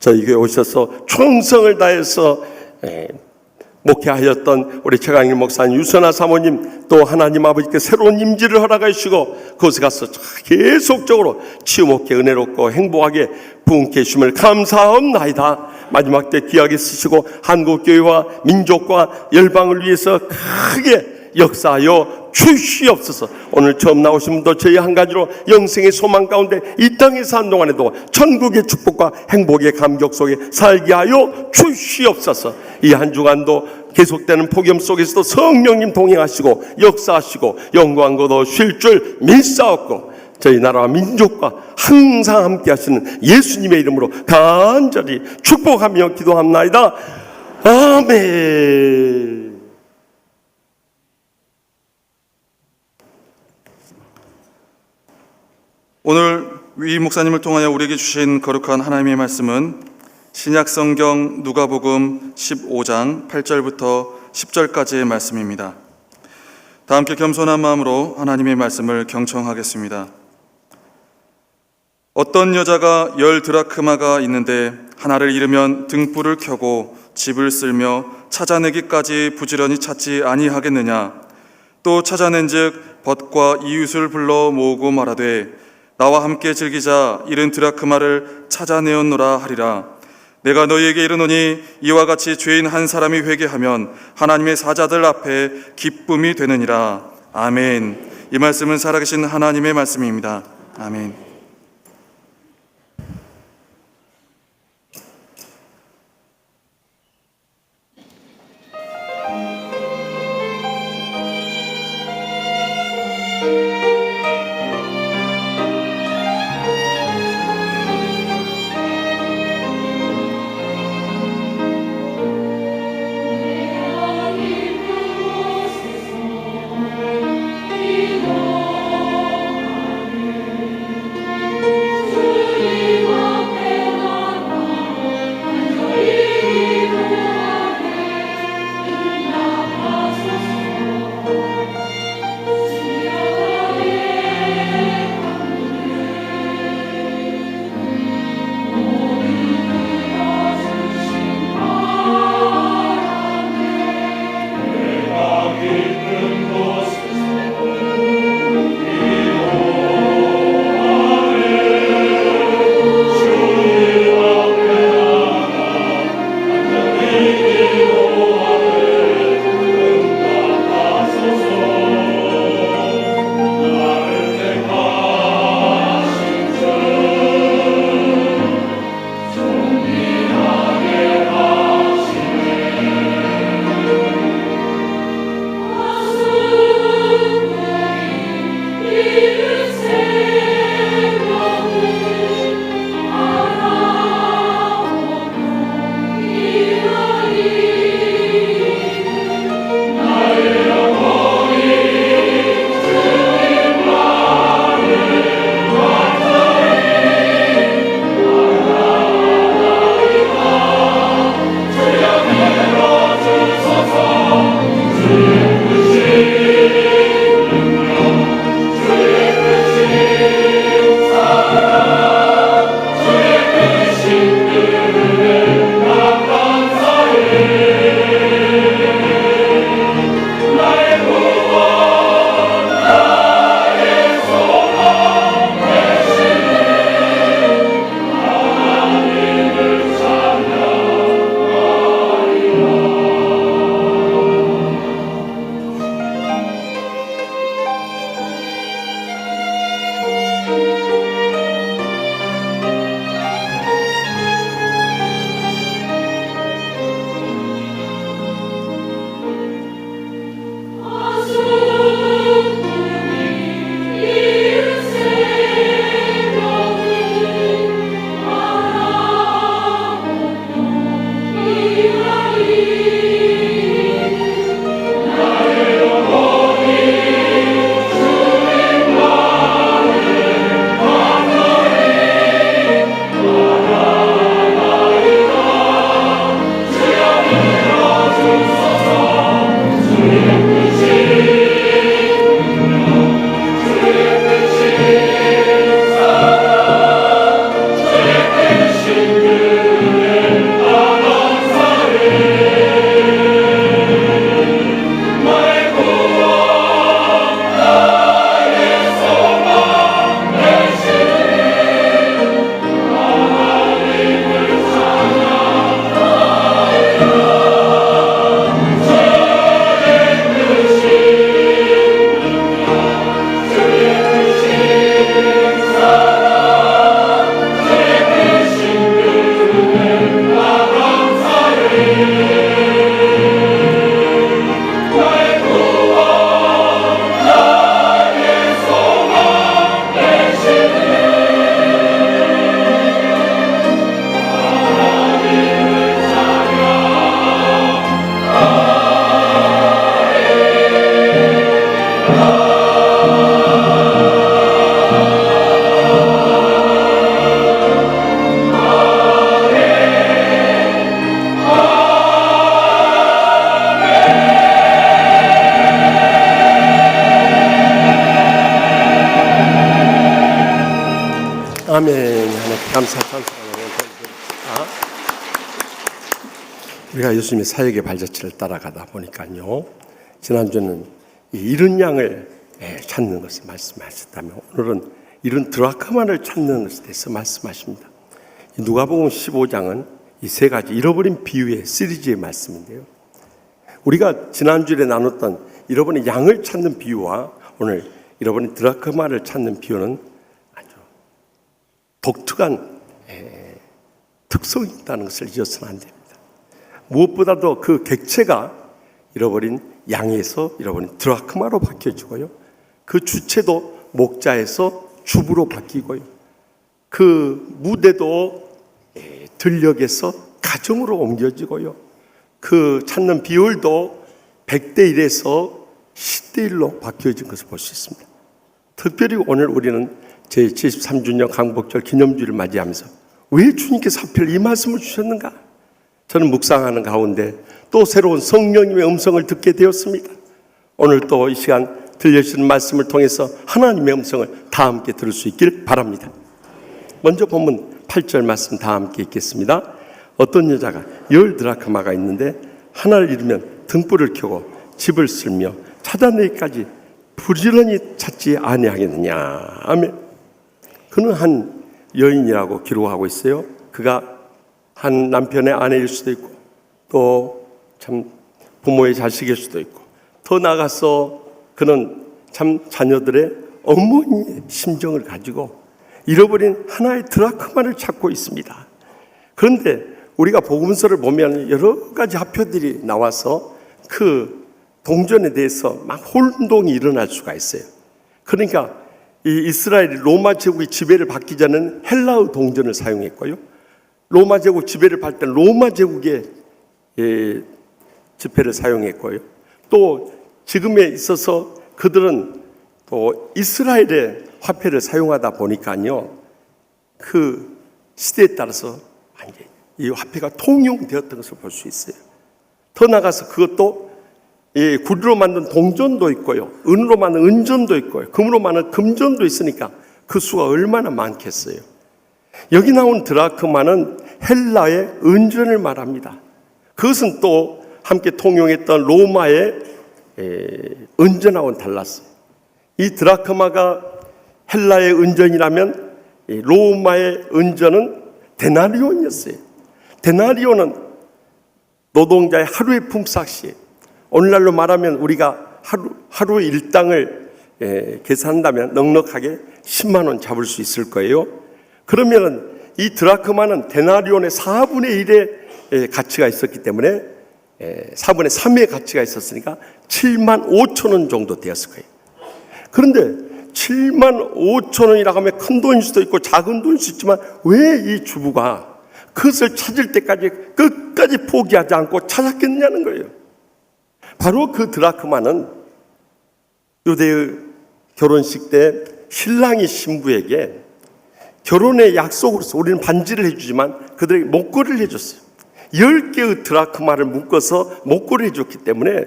저희 교회 오셔서 충성을 다해서 목회하였던 우리 최강일 목사님, 유선아 사모님, 또 하나님 아버지께 새로운 임지를 허락해 주시고 그곳에 가서 계속적으로 치유 목회 은혜롭고 행복하게 부흥케 해주심을 감사합나이다. 마지막 때 귀하게 쓰시고 한국교회와 민족과 열방을 위해서 크게 역사하여 주시옵소서. 오늘 처음 나오신 분도 저희 한 가지로 영생의 소망 가운데 이 땅에 사는 동안에도 천국의 축복과 행복의 감격 속에 살게 하여 주시옵소서. 이 한 주간도 계속되는 폭염 속에서도 성령님 동행하시고 역사하시고 영광 거둬 쉴 줄 믿사옵고 저희 나라와 민족과 항상 함께 하시는 예수님의 이름으로 간절히 축복하며 기도합나이다. 아멘. 오늘 위 목사님을 통하여 우리에게 주신 거룩한 하나님의 말씀은 신약성경 누가복음 15장 8절부터 10절까지의 말씀입니다. 다 함께 겸손한 마음으로 하나님의 말씀을 경청하겠습니다. 어떤 여자가 10 드라크마가 있는데 하나를 잃으면 등불을 켜고 집을 쓸며 찾아내기까지 부지런히 찾지 아니하겠느냐. 또 찾아낸즉 벗과 이웃을 불러 모으고 말하되 나와 함께 즐기자. 잃은 드라크마를 찾아내었노라 하리라. 내가 너희에게 이르노니 이와 같이 죄인 한 사람이 회개하면 하나님의 사자들 앞에 기쁨이 되느니라. 아멘. 이 말씀은 살아계신 하나님의 말씀입니다. 아멘. 아멘. 하나님 감사 찬송하는 우리가 예수님의 사역의 발자취를 따라가다 보니까요, 지난주는 이 이른 양을 찾는 것을 말씀하셨다면 오늘은 이른 드라크마를 찾는 것에 대해서 말씀하십니다. 누가복음 15장은 이 세 가지 잃어버린 비유의 시리즈의 말씀인데요, 우리가 지난주에 나눴던 잃어버린 양을 찾는 비유와 오늘 잃어버린 드라크마를 찾는 비유는 아주 독특한 특성이 있다는 것을 잊어서는 안 됩니다. 무엇보다도 그 객체가 잃어버린 양에서 잃어버린 드라크마로 바뀌어지고요, 그 주체도 목자에서 주부로 바뀌고요, 그 무대도 들녘에서 가정으로 옮겨지고요, 그 찾는 비율도 100대 1에서 10대 1로 바뀌어진 것을 볼 수 있습니다. 특별히 오늘 우리는 제73주년 강복절 기념주를 맞이하면서 왜 주님께서 하필 이 말씀을 주셨는가? 저는 묵상하는 가운데 또 새로운 성령님의 음성을 듣게 되었습니다. 오늘 또 이 시간 들려주시는 말씀을 통해서 하나님의 음성을 다 함께 들을 수 있길 바랍니다. 먼저 본문 8절 말씀 다 함께 읽겠습니다. 어떤 여자가 10 드라크마가 있는데 하나를 잃으면 등불을 켜고 집을 쓸며 찾아내기까지 부지런히 찾지 아니하겠느냐. 아멘. 그는 한 여인이라고 기록하고 있어요. 그가 한 남편의 아내일 수도 있고 또 참 부모의 자식일 수도 있고 더 나아가서 그는 참 자녀들의 어머니의 심정을 가지고 잃어버린 하나의 드라크마를 찾고 있습니다. 그런데 우리가 복음서를 보면 여러 가지 화표들이 나와서 그 동전에 대해서 막 혼동이 일어날 수가 있어요. 그러니까 이 이스라엘이 로마 제국의 지배를 받기 전에는 헬라의 동전을 사용했고요, 로마 제국 지배를 받을 때는 로마 제국의 지폐를 사용했고요, 또 지금에 있어서 그들은 또 이스라엘의 화폐를 사용하다 보니까요, 그 시대에 따라서 완전히 이 화폐가 통용되었던 것을 볼 수 있어요. 더 나아가서 그것도 구리로 만든 동전도 있고요, 은으로 만든 은전도 있고요, 금으로 만든 금전도 있으니까 그 수가 얼마나 많겠어요. 여기 나온 드라크마는 헬라의 은전을 말합니다. 그것은 또 함께 통용했던 로마의 은전하고는 달랐어요. 이 드라크마가 헬라의 은전이라면 로마의 은전은 데나리온이었어요. 데나리온은 노동자의 하루의 품삯이, 오늘날로 말하면 우리가 하루 일당을 계산한다면 넉넉하게 10만 원 잡을 수 있을 거예요. 그러면 이 드라크마는 데나리온의 4분의 1의 가치가 있었기 때문에 4분의 3의 가치가 있었으니까 7만 5천 원 정도 되었을 거예요. 그런데 7만 5천 원이라고 하면 큰 돈일 수도 있고 작은 돈일 수 있지만 왜 이 주부가 그것을 찾을 때까지 끝까지 포기하지 않고 찾았겠냐는 거예요. 바로 그 드라크마는 유대의 결혼식 때 신랑이 신부에게 결혼의 약속으로서 우리는 반지를 해주지만 그들에게 목걸이를 해줬어요. 10개의 드라크마를 묶어서 목걸이를 해줬기 때문에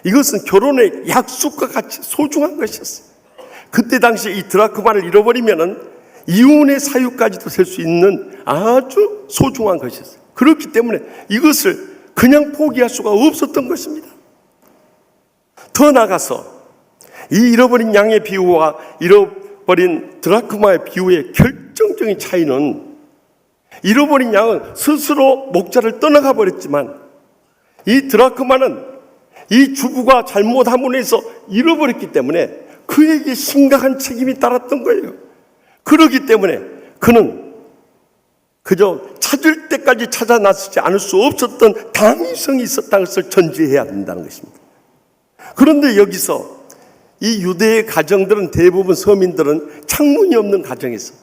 이것은 결혼의 약속과 같이 소중한 것이었어요. 그때 당시 이 드라크마를 잃어버리면은 이혼의 사유까지도 될 수 있는 아주 소중한 것이었어요. 그렇기 때문에 이것을 그냥 포기할 수가 없었던 것입니다. 더 나아가서 이 잃어버린 양의 비유와 잃어버린 드라크마의 비유의 결정적인 차이는, 잃어버린 양은 스스로 목자를 떠나가 버렸지만 이 드라크마는 이 주부가 잘못함으로 해서 잃어버렸기 때문에 그에게 심각한 책임이 따랐던 거예요. 그렇기 때문에 그는 그저 찾을 때까지 찾아 나서지 않을 수 없었던 당위성이 있었다는 것을 전제해야 된다는 것입니다. 그런데 여기서 이 유대의 가정들은, 대부분 서민들은 창문이 없는 가정에서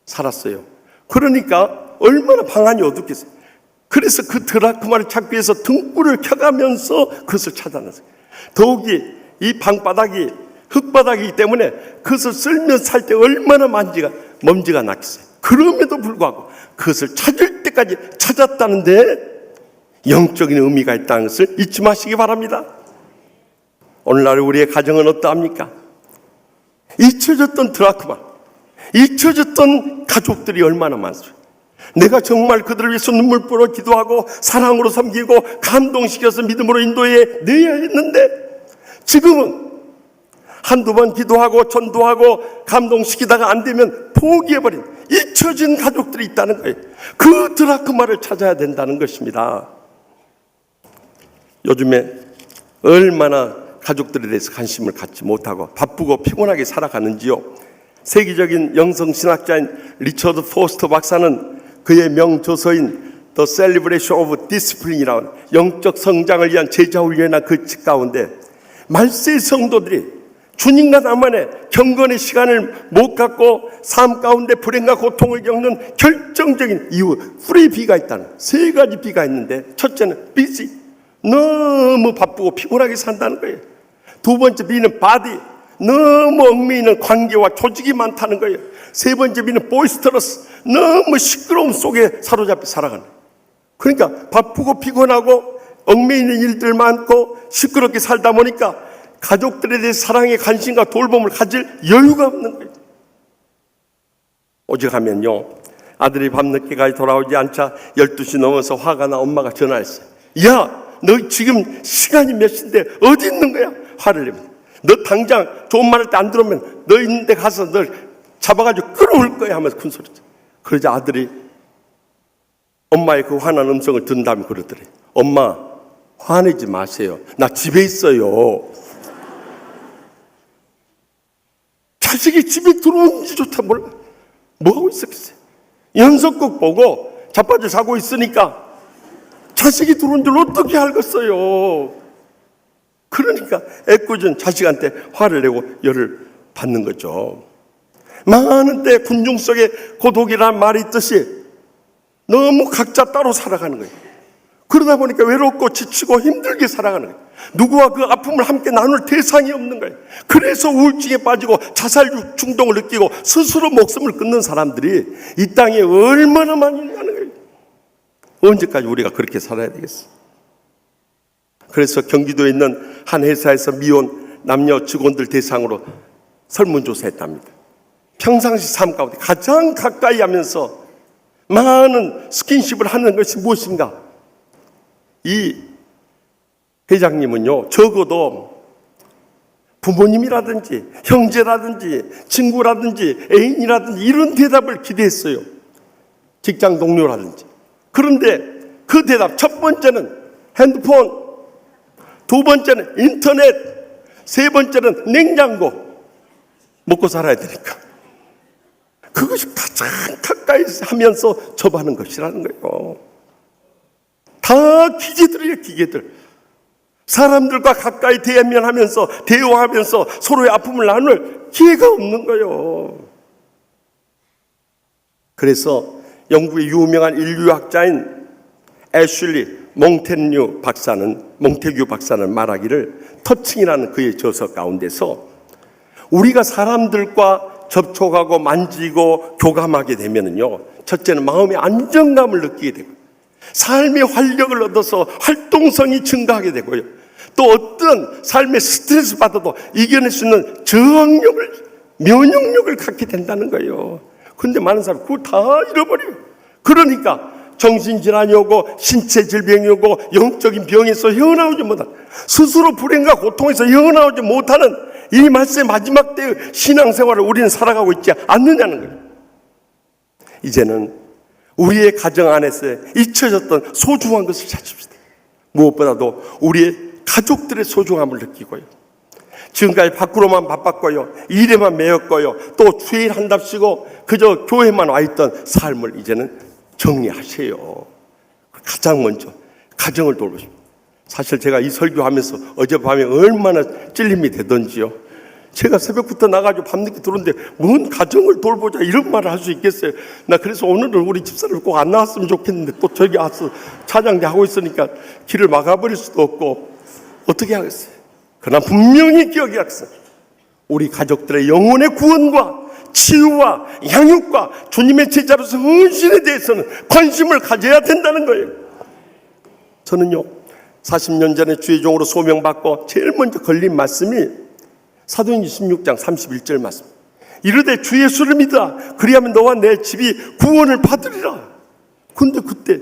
살았어요. 그러니까 얼마나 방안이 어둡겠어요. 그래서 그 드라크마를 찾기 위해서 등불을 켜가면서 그것을 찾아냈어요. 더욱이 이 방바닥이 흙바닥이기 때문에 그것을 쓸면서 살 때 얼마나 먼지가 나겠어요. 그럼에도 불구하고 그것을 찾을 때까지 찾았다는데 영적인 의미가 있다는 것을 잊지 마시기 바랍니다. 오늘날 우리의 가정은 어떠합니까? 잊혀졌던 드라크마, 잊혀졌던 가족들이 얼마나 많습니까? 내가 정말 그들을 위해서 눈물 뿌려 기도하고 사랑으로 섬기고 감동시켜서 믿음으로 인도해 내야 했는데 지금은 한두 번 기도하고 전도하고 감동시키다가 안 되면 포기해버린 잊혀진 가족들이 있다는 거예요. 그 드라크마를 찾아야 된다는 것입니다. 요즘에 얼마나 가족들에 대해서 관심을 갖지 못하고 바쁘고 피곤하게 살아가는지요. 세계적인 영성신학자인 리처드 포스터 박사는 그의 명저서인 The Celebration of Discipline이라는 영적 성장을 위한 제자훈련이나 그 책 가운데 말세의 성도들이 주님과 나만의 경건의 시간을 못 갖고 삶 가운데 불행과 고통을 겪는 결정적인 이유, 3B가 있다는 3가지 B가 있는데 첫째는 busy, 너무 바쁘고 피곤하게 산다는 거예요. 두 번째 B는 body, 너무 얽매이는 관계와 조직이 많다는 거예요. 세 번째 B는 boisterous, 너무 시끄러움 속에 사로잡혀 살아가는 거예요. 그러니까 바쁘고 피곤하고 얽매이는 일들 많고 시끄럽게 살다 보니까 가족들에 대해 사랑의 관심과 돌봄을 가질 여유가 없는 거예요. 오직하면요, 아들이 밤늦게까지 돌아오지 않자 12시 넘어서 화가 나 엄마가 전화했어요. 야, 너 지금 시간이 몇 시인데 어디 있는 거야? 화를 내면 너 당장 좋은 말 할 때 안 들으면 너 있는 데 가서 널 잡아가지고 끌어올 거야 하면서 큰 소리죠. 그러자 아들이 엄마의 그 화난 음성을 듣는 다음에 그러더래. 엄마, 화내지 마세요. 나 집에 있어요. 자식이 집에 들어오는지조차 몰라. 뭐하고 있었겠어요? 연속극 보고 자빠져 자고 있으니까 자식이 들어온 줄 어떻게 알겠어요? 그러니까 애꿎은 자식한테 화를 내고 열을 받는 거죠. 많은 때 군중 속에 고독이라는 말이 있듯이 너무 각자 따로 살아가는 거예요. 그러다 보니까 외롭고 지치고 힘들게 살아가는 거예요. 누구와 그 아픔을 함께 나눌 대상이 없는 거예요. 그래서 우울증에 빠지고 자살 충동을 느끼고 스스로 목숨을 끊는 사람들이 이 땅에 얼마나 많이 있냐는 거예요. 언제까지 우리가 그렇게 살아야 되겠어요? 그래서 경기도에 있는 한 회사에서 미혼 남녀 직원들 대상으로 설문조사했답니다. 평상시 삶 가운데 가장 가까이 하면서 많은 스킨십을 하는 것이 무엇인가? 이 회장님은요, 적어도 부모님이라든지 형제라든지 친구라든지 애인이라든지 이런 대답을 기대했어요. 직장 동료라든지. 그런데 그 대답, 첫 번째는 핸드폰, 두 번째는 인터넷, 세 번째는 냉장고. 먹고 살아야 되니까. 그것이 가장 가까이 하면서 접하는 것이라는 거예요. 다 기계들이에요, 기계들. 사람들과 가까이 대면하면서 대화하면서 서로의 아픔을 나눌 기회가 없는 거예요. 그래서 영국의 유명한 인류학자인 애슐리 몽테규 박사는 말하기를, 터칭이라는 그의 저서 가운데서 우리가 사람들과 접촉하고 만지고 교감하게 되면은요, 첫째는 마음의 안정감을 느끼게 되고 삶의 활력을 얻어서 활동성이 증가하게 되고요, 또 어떤 삶의 스트레스 받아도 이겨낼 수 있는 저항력을, 면역력을 갖게 된다는 거예요. 그런데 많은 사람이 그걸 다 잃어버려요. 그러니까 정신질환이 오고 신체 질병이 오고 영적인 병에서 헤어나오지 못하는, 스스로 불행과 고통에서 헤어나오지 못하는 이 말세의 마지막 때의 신앙생활을 우리는 살아가고 있지 않느냐는 거예요. 이제는 우리의 가정 안에서 잊혀졌던 소중한 것을 찾읍시다. 무엇보다도 우리의 가족들의 소중함을 느끼고요, 지금까지 밖으로만 바빴고요, 일에만 매였고요, 또 주일 한답시고 그저 교회만 와 있던 삶을 이제는 정리하세요. 가장 먼저 가정을 돌보십시오. 사실 제가 이 설교하면서 어젯밤에 얼마나 찔림이 되던지요. 제가 새벽부터 나가지고 밤늦게 들어오는데 뭔 가정을 돌보자 이런 말을 할 수 있겠어요. 나 그래서 오늘은 우리 집사람이 꼭 안 나왔으면 좋겠는데 또 저기 와서 차장대 하고 있으니까 길을 막아버릴 수도 없고 어떻게 하겠어요. 그러나 분명히 기억해야겠어. 우리 가족들의 영혼의 구원과 치유와 양육과 주님의 제자로서 헌신에 대해서는 관심을 가져야 된다는 거예요. 저는요, 40년 전에 주의 종으로 소명받고 제일 먼저 걸린 말씀이 사도행전 16장 31절 말씀. 이르되 주 예수를 믿으라. 그리하면 너와 내 집이 구원을 받으리라. 근데 그때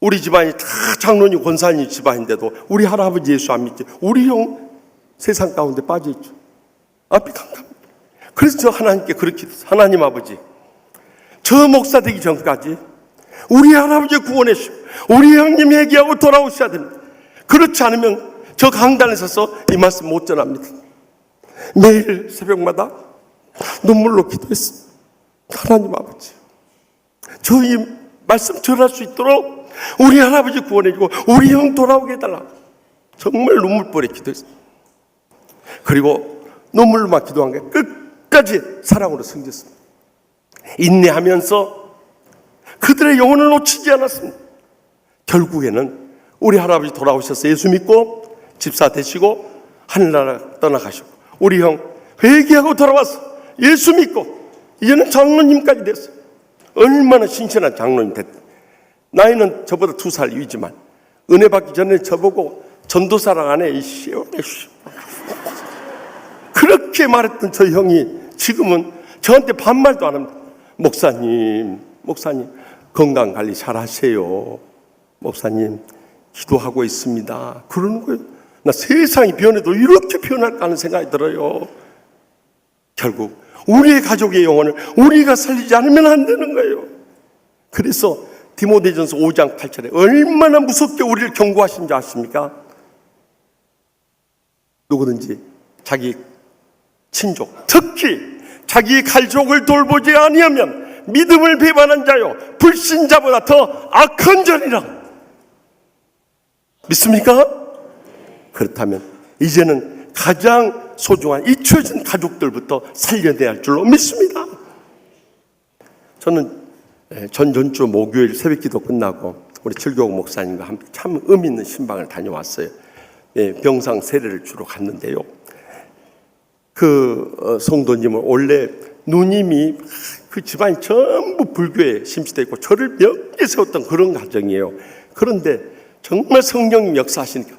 우리 집안이 다 장로님 권사님 집안인데도 우리 할아버지 예수 안 믿지. 우리 형 세상 가운데 빠져있죠. 앞이 캄캄합니다. 그래서 저 하나님께 그렇게 하나님 아버지, 저 목사 되기 전까지 우리 할아버지 구원해 주시고 우리 형님 회개하고 돌아오셔야 됩니다. 그렇지 않으면 저 강단에 서서 이 말씀 못 전합니다. 매일 새벽마다 눈물로 기도했습니다. 하나님 아버지, 저 이 말씀 전할 수 있도록 우리 할아버지 구원해주고 우리 형 돌아오게 해달라. 정말 눈물보에 기도했습니다. 그리고 눈물로만 기도한 게 끝까지 사랑으로 승졌습니다. 인내하면서 그들의 영혼을 놓치지 않았습니다. 결국에는 우리 할아버지 돌아오셔서 예수 믿고 집사 되시고 하늘나라 떠나가시고 우리 형 회개하고 돌아와서 예수 믿고 이제는 장로님까지 됐어요. 얼마나 신선한 장로님 됐다. 나이는 저보다 2살 위지만 은혜 받기 전에 저보고 전도사랑 안에 이 시원해 그렇게 말했던 저 형이 지금은 저한테 반말도 안 합니다. 목사님 건강관리 잘 하세요. 목사님 기도하고 있습니다. 그러는 거예요. 나 세상이 변해도 이렇게 변할까 하는 생각이 들어요. 결국 우리의 가족의 영혼을 우리가 살리지 않으면 안 되는 거예요. 그래서 디모데전서 5장 8절에 얼마나 무섭게 우리를 경고하신 줄 아십니까? 누구든지 자기 친족, 특히 자기 가족을 돌보지 아니하면 믿음을 배반한 자요 불신자보다 더 악한 자니라. 믿습니까? 그렇다면 이제는 가장 소중한 잊혀진 가족들부터 살려내야 할 줄로 믿습니다. 저는 전주 목요일 새벽기도 끝나고 우리 철교국 목사님과 함께 참 의미 있는 신방을 다녀왔어요. 병상 세례를 주러 갔는데요. 그 성도님은 원래 누님이 그 집안이 전부 불교에 심취되어 있고 저를 명예 세웠던 그런 가정이에요. 그런데 정말 성령님 역사하시니까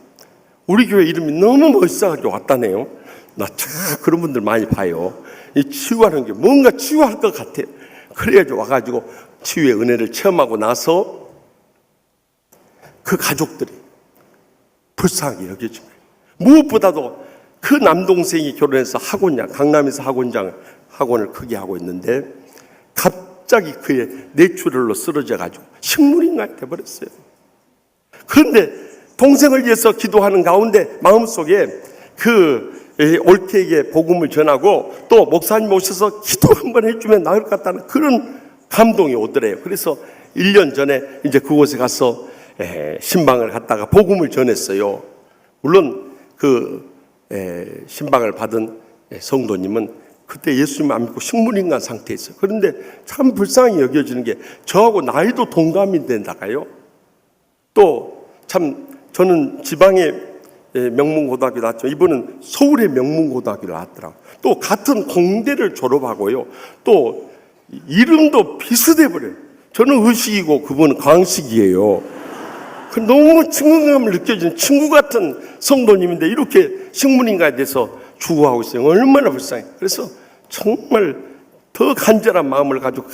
우리 교회 이름이 너무 멋있어가지고 왔다네요. 나 참 그런 분들 많이 봐요. 이 치유하는 게 뭔가 치유할 것 같아요. 그래가지고 와가지고 치유의 은혜를 체험하고 나서 그 가족들이 불쌍하게 여겨집니다. 무엇보다도 그 남동생이 결혼해서 학원장, 강남에서 학원을 크게 하고 있는데 갑자기 그의 뇌출혈로 쓰러져가지고 식물인간이 돼버렸어요. 그런데 동생을 위해서 기도하는 가운데 마음속에 그 올케에게 복음을 전하고 또 목사님 오셔서 기도 한번 해주면 나을 것 같다는 그런 감동이 오더래요. 그래서 1년 전에 이제 그곳에 가서 신방을 갔다가 복음을 전했어요. 물론 그 신방을 받은 성도님은 그때 예수님 안 믿고 식물인간 상태였어요. 그런데 참 불쌍히 여겨지는 게 저하고 나이도 동감이 된다가요. 또 참 저는 지방의 명문고등학교 나왔죠. 이분은 서울의 명문고등학교를 나왔더라고요. 또 같은 공대를 졸업하고요. 또 이름도 비슷해 버려요. 저는 의식이고 그분은 강식이에요. 너무 친근감을 느껴지는 친구 같은 성도님인데 이렇게 식물인간에 대해서 추구하고 있어요. 얼마나 불쌍해요. 그래서 정말 더 간절한 마음을 가지고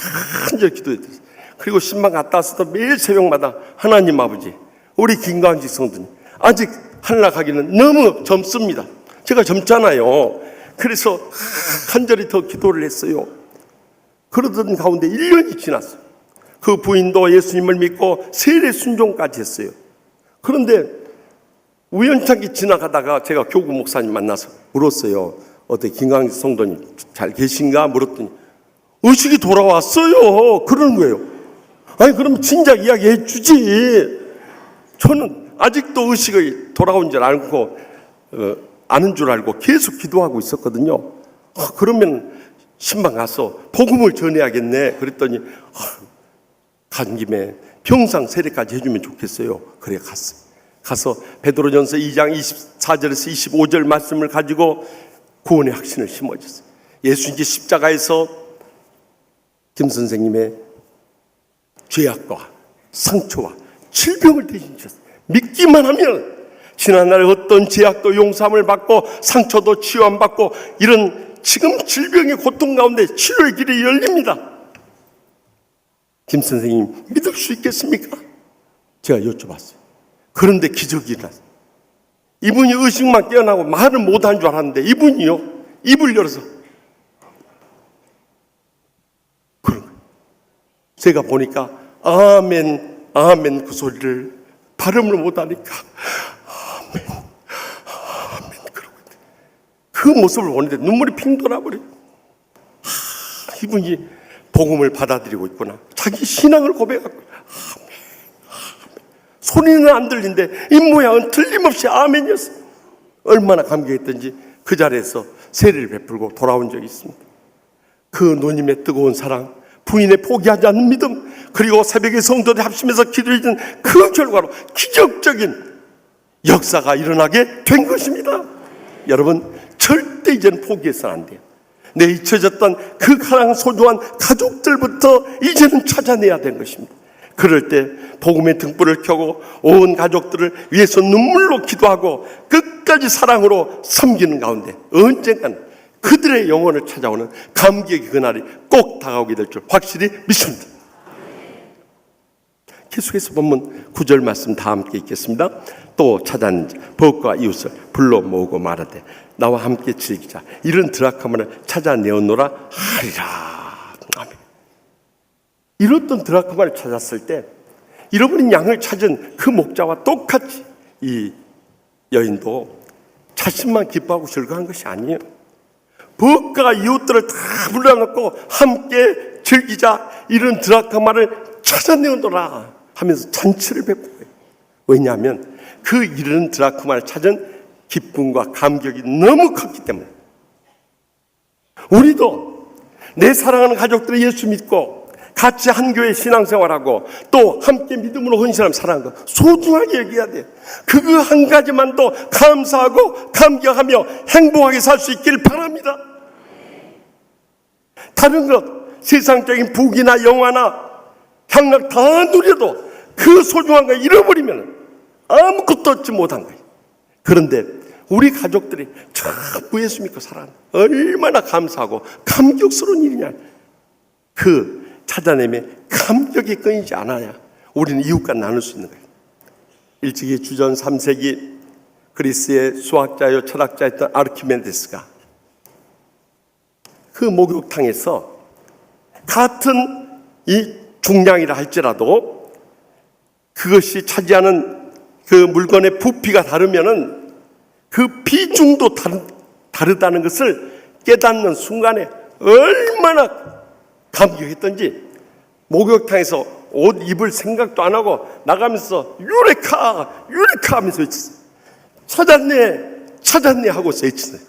간절히 기도했어요. 그리고 신방 갔다 와서도 매일 새벽마다 하나님 아버지, 우리 김광식 성도님 아직 하늘나라 가기는 너무 젊습니다. 제가 젊잖아요. 그래서 간절히 더 기도를 했어요. 그러던 가운데 1년이 지났어요. 그 부인도 예수님을 믿고 세례 순종까지 했어요. 그런데 우연찮게 지나가다가 제가 교구 목사님 만나서 물었어요. 어떻게 김광식 성도님 잘 계신가 물었더니 의식이 돌아왔어요. 그러는 거예요. 아니 그럼 진작 이야기해 주지. 저는 아직도 의식이 돌아온 줄 알고 아는 줄 알고 계속 기도하고 있었거든요. 그러면 신방 가서 복음을 전해야겠네. 그랬더니 간 김에 평상 세례까지 해주면 좋겠어요. 그래 갔어요. 가서 베드로전서 2장 24절에서 25절 말씀을 가지고 구원의 확신을 심어줬어요. 예수님께 십자가에서 김 선생님의 죄악과 상처와 질병을 대신 주셨어요. 믿기만 하면 지난날에 어떤 죄악도 용서함을 받고 상처도 치유함받고 이런 지금 질병의 고통 가운데 치료의 길이 열립니다. 김 선생님 믿을 수 있겠습니까? 제가 여쭤봤어요. 그런데 기적이 일어났어요. 이분이 의식만 깨어나고 말을 못한 줄 알았는데 이분이요 입을 열어서 그런 거예요. 제가 보니까 아멘 아멘 그 소리를 발음을 못하니까 아멘 아멘 그러고 그 모습을 보는데 눈물이 핑 돌아버려요. 이분이 복음을 받아들이고 있구나. 자기 신앙을 고백하고 아멘, 아멘. 소리는 안 들린데 입모양은 틀림없이 아멘이었어요. 얼마나 감격했던지 그 자리에서 세례를 베풀고 돌아온 적이 있습니다. 그 누님의 뜨거운 사랑, 부인의 포기하지 않는 믿음, 그리고 새벽에 성도들이 합심해서 기도해준 그 결과로 기적적인 역사가 일어나게 된 것입니다. 여러분 절대 이제는 포기해서는 안 돼요. 내 잊혀졌던 그 가장 소중한 가족들부터 이제는 찾아내야 되는 것입니다. 그럴 때 복음의 등불을 켜고 온 가족들을 위해서 눈물로 기도하고 끝까지 사랑으로 섬기는 가운데 언젠가는 그들의 영혼을 찾아오는 감격의 그날이 꼭 다가오게 될 줄 확실히 믿습니다. 계속해서 본문 9절 말씀 다 함께 읽겠습니다. 또 찾아낸 벗과 이웃을 불러 모으고 말하되 나와 함께 즐기자. 이런 드라크마를 찾아내었노라 하리라. 아멘. 이렇던 드라크마를 찾았을 때 잃어버린 양을 찾은 그 목자와 똑같이 이 여인도 자신만 기뻐하고 즐거운 것이 아니에요. 벗과 이웃들을 다 불러놓고 함께 즐기자. 이런 드라크마를 찾아내었노라 하면서 잔치를 베풀어요. 왜냐하면 그 이른 드라크마를 찾은 기쁨과 감격이 너무 컸기 때문에. 우리도 내 사랑하는 가족들이 예수 믿고 같이 한 교회 신앙생활하고 또 함께 믿음으로 헌신하며 사랑하는 거 소중하게 여겨야 돼요. 그거 한 가지만도 감사하고 감격하며 행복하게 살 수 있길 바랍니다. 다른 것 세상적인 부귀나 영화나 향락 다 누려도 그 소중한 거 잃어버리면 아무것도 얻지 못한 거예요. 그런데 우리 가족들이 전부 예수 믿고 살아가는 얼마나 감사하고 감격스러운 일이냐. 그 찾아내며 감격이 끊이지 않아야 우리는 이웃과 나눌 수 있는 거예요. 일찍이 주전 3세기 그리스의 수학자요 철학자였던 아르키메데스가 그 목욕탕에서 같은 이 중량이라 할지라도 그것이 차지하는 그 물건의 부피가 다르면은 그 비중도 다르다는 것을 깨닫는 순간에 얼마나 감격했던지 목욕탕에서 옷 입을 생각도 안 하고 나가면서 유레카 유레카 하면서 찾았네 하고서 외치는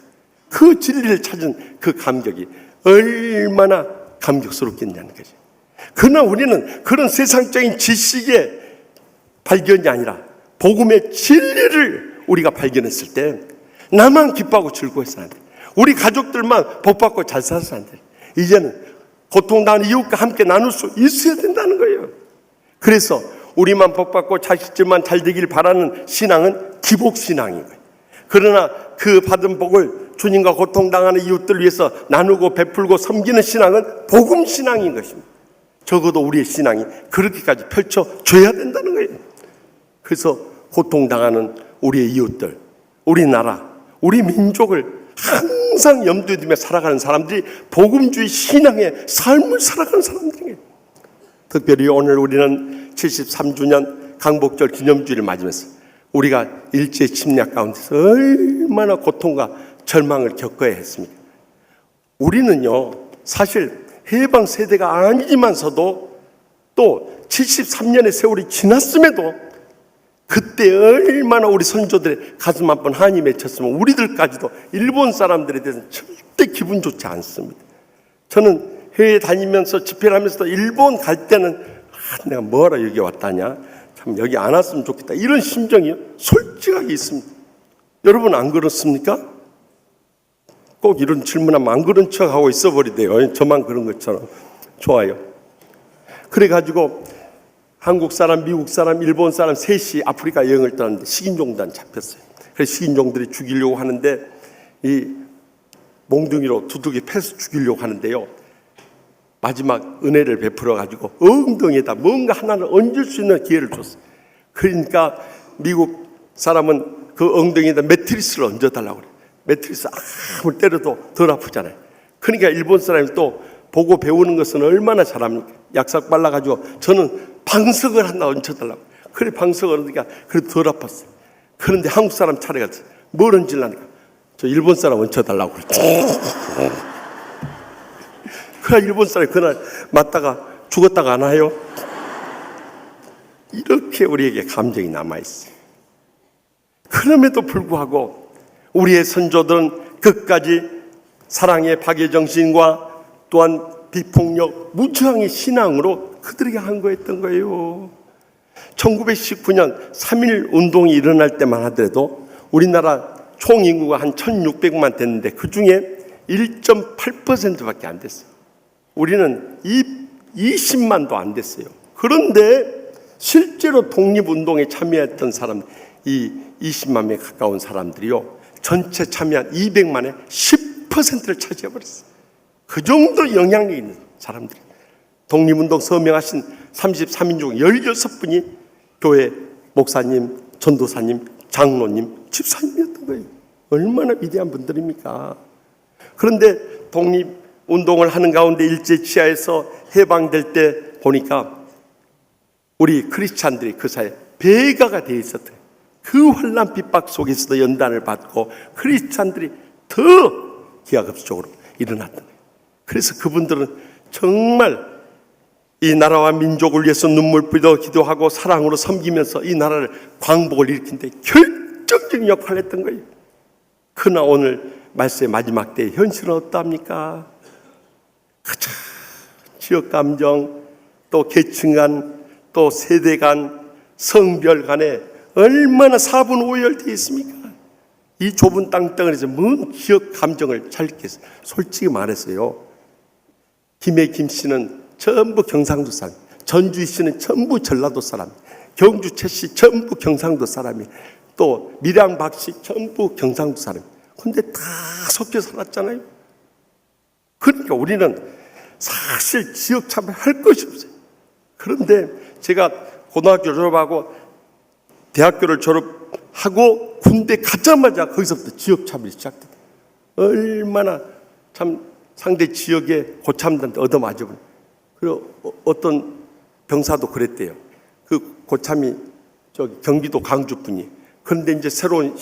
그 진리를 찾은 그 감격이 얼마나 감격스럽겠냐는 거죠. 그러나 우리는 그런 세상적인 지식의 발견이 아니라 복음의 진리를 우리가 발견했을 때 나만 기뻐하고 즐거워해서는 안 돼. 우리 가족들만 복받고 잘 살아서는 안 돼. 이제는 고통당하는 이웃과 함께 나눌 수 있어야 된다는 거예요. 그래서 우리만 복받고 자식들만 잘 되길 바라는 신앙은 기복신앙인 거예요. 그러나 그 받은 복을 주님과 고통당하는 이웃들 위해서 나누고 베풀고 섬기는 신앙은 복음신앙인 것입니다. 적어도 우리의 신앙이 그렇게까지 펼쳐져야 된다는 거예요. 그래서 고통당하는 우리의 이웃들, 우리나라, 우리 민족을 항상 염두에 두며 살아가는 사람들이 복음주의 신앙의 삶을 살아가는 사람들이에요. 특별히 오늘 우리는 73주년 강복절 기념주의를 맞으면서 우리가 일제 침략 가운데서 얼마나 고통과 절망을 겪어야 했습니까? 우리는요 사실 해방 세대가 아니지만서도 또 73년의 세월이 지났음에도 그때 얼마나 우리 선조들의 가슴 한번 한이 맺혔으면 우리들까지도 일본 사람들에 대해서는 절대 기분 좋지 않습니다. 저는 해외에 다니면서 집회를 하면서 일본 갈 때는 내가 뭐하러 여기 왔다냐, 참 여기 안 왔으면 좋겠다. 이런 심정이 솔직하게 있습니다. 여러분 안 그렇습니까? 꼭 이런 질문하면 안 그런 척하고 있어버리대요. 저만 그런 것처럼. 좋아요. 그래가지고 한국 사람, 미국 사람, 일본 사람 셋이 아프리카 여행을 떠났는데 식인종단 잡혔어요. 그래서 식인종들이 죽이려고 하는데 이 몽둥이로 두들겨 패서 죽이려고 하는데요. 마지막 은혜를 베풀어 가지고 엉덩이에다 뭔가 하나를 얹을 수 있는 기회를 줬어요. 그러니까 미국 사람은 그 엉덩이에다 매트리스를 얹어달라고 그래요. 매트리스 아무리 때려도 덜 아프잖아요. 그러니까 일본 사람이 또 보고 배우는 것은 얼마나 잘합니까? 약삭 발라가지고 저는 방석을 하나 얹혀달라고. 그래 방석을 얹으니까 그래도 덜 아팠어요. 그런데 한국 사람 차례가 뭘 얹으려니까 저 일본 사람 얹혀달라고 그랬죠. 그래 일본 사람이 그날 맞다가 죽었다가 안 와요? 이렇게 우리에게 감정이 남아있어요. 그럼에도 불구하고 우리의 선조들은 끝까지 사랑의 박애정신과 또한 비폭력, 무저항의 신앙으로 그들에게 항거했던 거예요. 1919년 3.1 운동이 일어날 때만 하더라도 우리나라 총 인구가 한 1600만 됐는데 그 중에 1.8%밖에 안 됐어요. 우리는 20만도 안 됐어요. 그런데 실제로 독립운동에 참여했던 사람, 이 20만 명 가까운 사람들이요, 전체 참여한 200만의 10%를 차지해버렸어요. 그 정도 영향력이 있는 사람들이. 독립운동 서명하신 33인 중 16분이 교회 목사님, 전도사님, 장로님, 집사님이었던 거예요. 얼마나 위대한 분들입니까? 그런데 독립운동을 하는 가운데 일제치하에서 해방될 때 보니까 우리 크리스찬들이 그 사이에 배가가 되어 있었대요. 그 환난 핍박 속에서도 연단을 받고 크리스찬들이 더 기하급수적으로 일어났던 거예요. 그래서 그분들은 정말 이 나라와 민족을 위해서 눈물 뿌려 기도하고 사랑으로 섬기면서 이 나라를 광복을 일으킨 데 결정적인 역할을 했던 거예요. 그러나 오늘 말씀의 마지막 때의 현실은 어떠합니까? 그저 지역 감정, 또 계층 간, 또 세대 간, 성별 간에 얼마나 사분오열되어 있습니까? 이 좁은 땅덩어리에서 뭔 지역 감정을 찾겠어요? 솔직히 말했어요. 김해 김 씨는 전부 경상도 사람, 전주희 씨는 전부 전라도 사람, 경주 최 씨 전부 경상도 사람이, 또 밀양 박 씨 전부 경상도 사람. 근데 다 섞여 살았잖아요. 그러니까 우리는 사실 지역 차별할 것이 없어요. 그런데 제가 고등학교 졸업하고 대학교를 졸업하고 군대 가자마자 거기서부터 지역 차별이 시작됐어요. 얼마나 참 상대 지역의 고참들한테 얻어맞으면. 그리고 어떤 병사도 그랬대요. 그 고참이 저기 경기도 광주 분이. 그런데 이제 새로운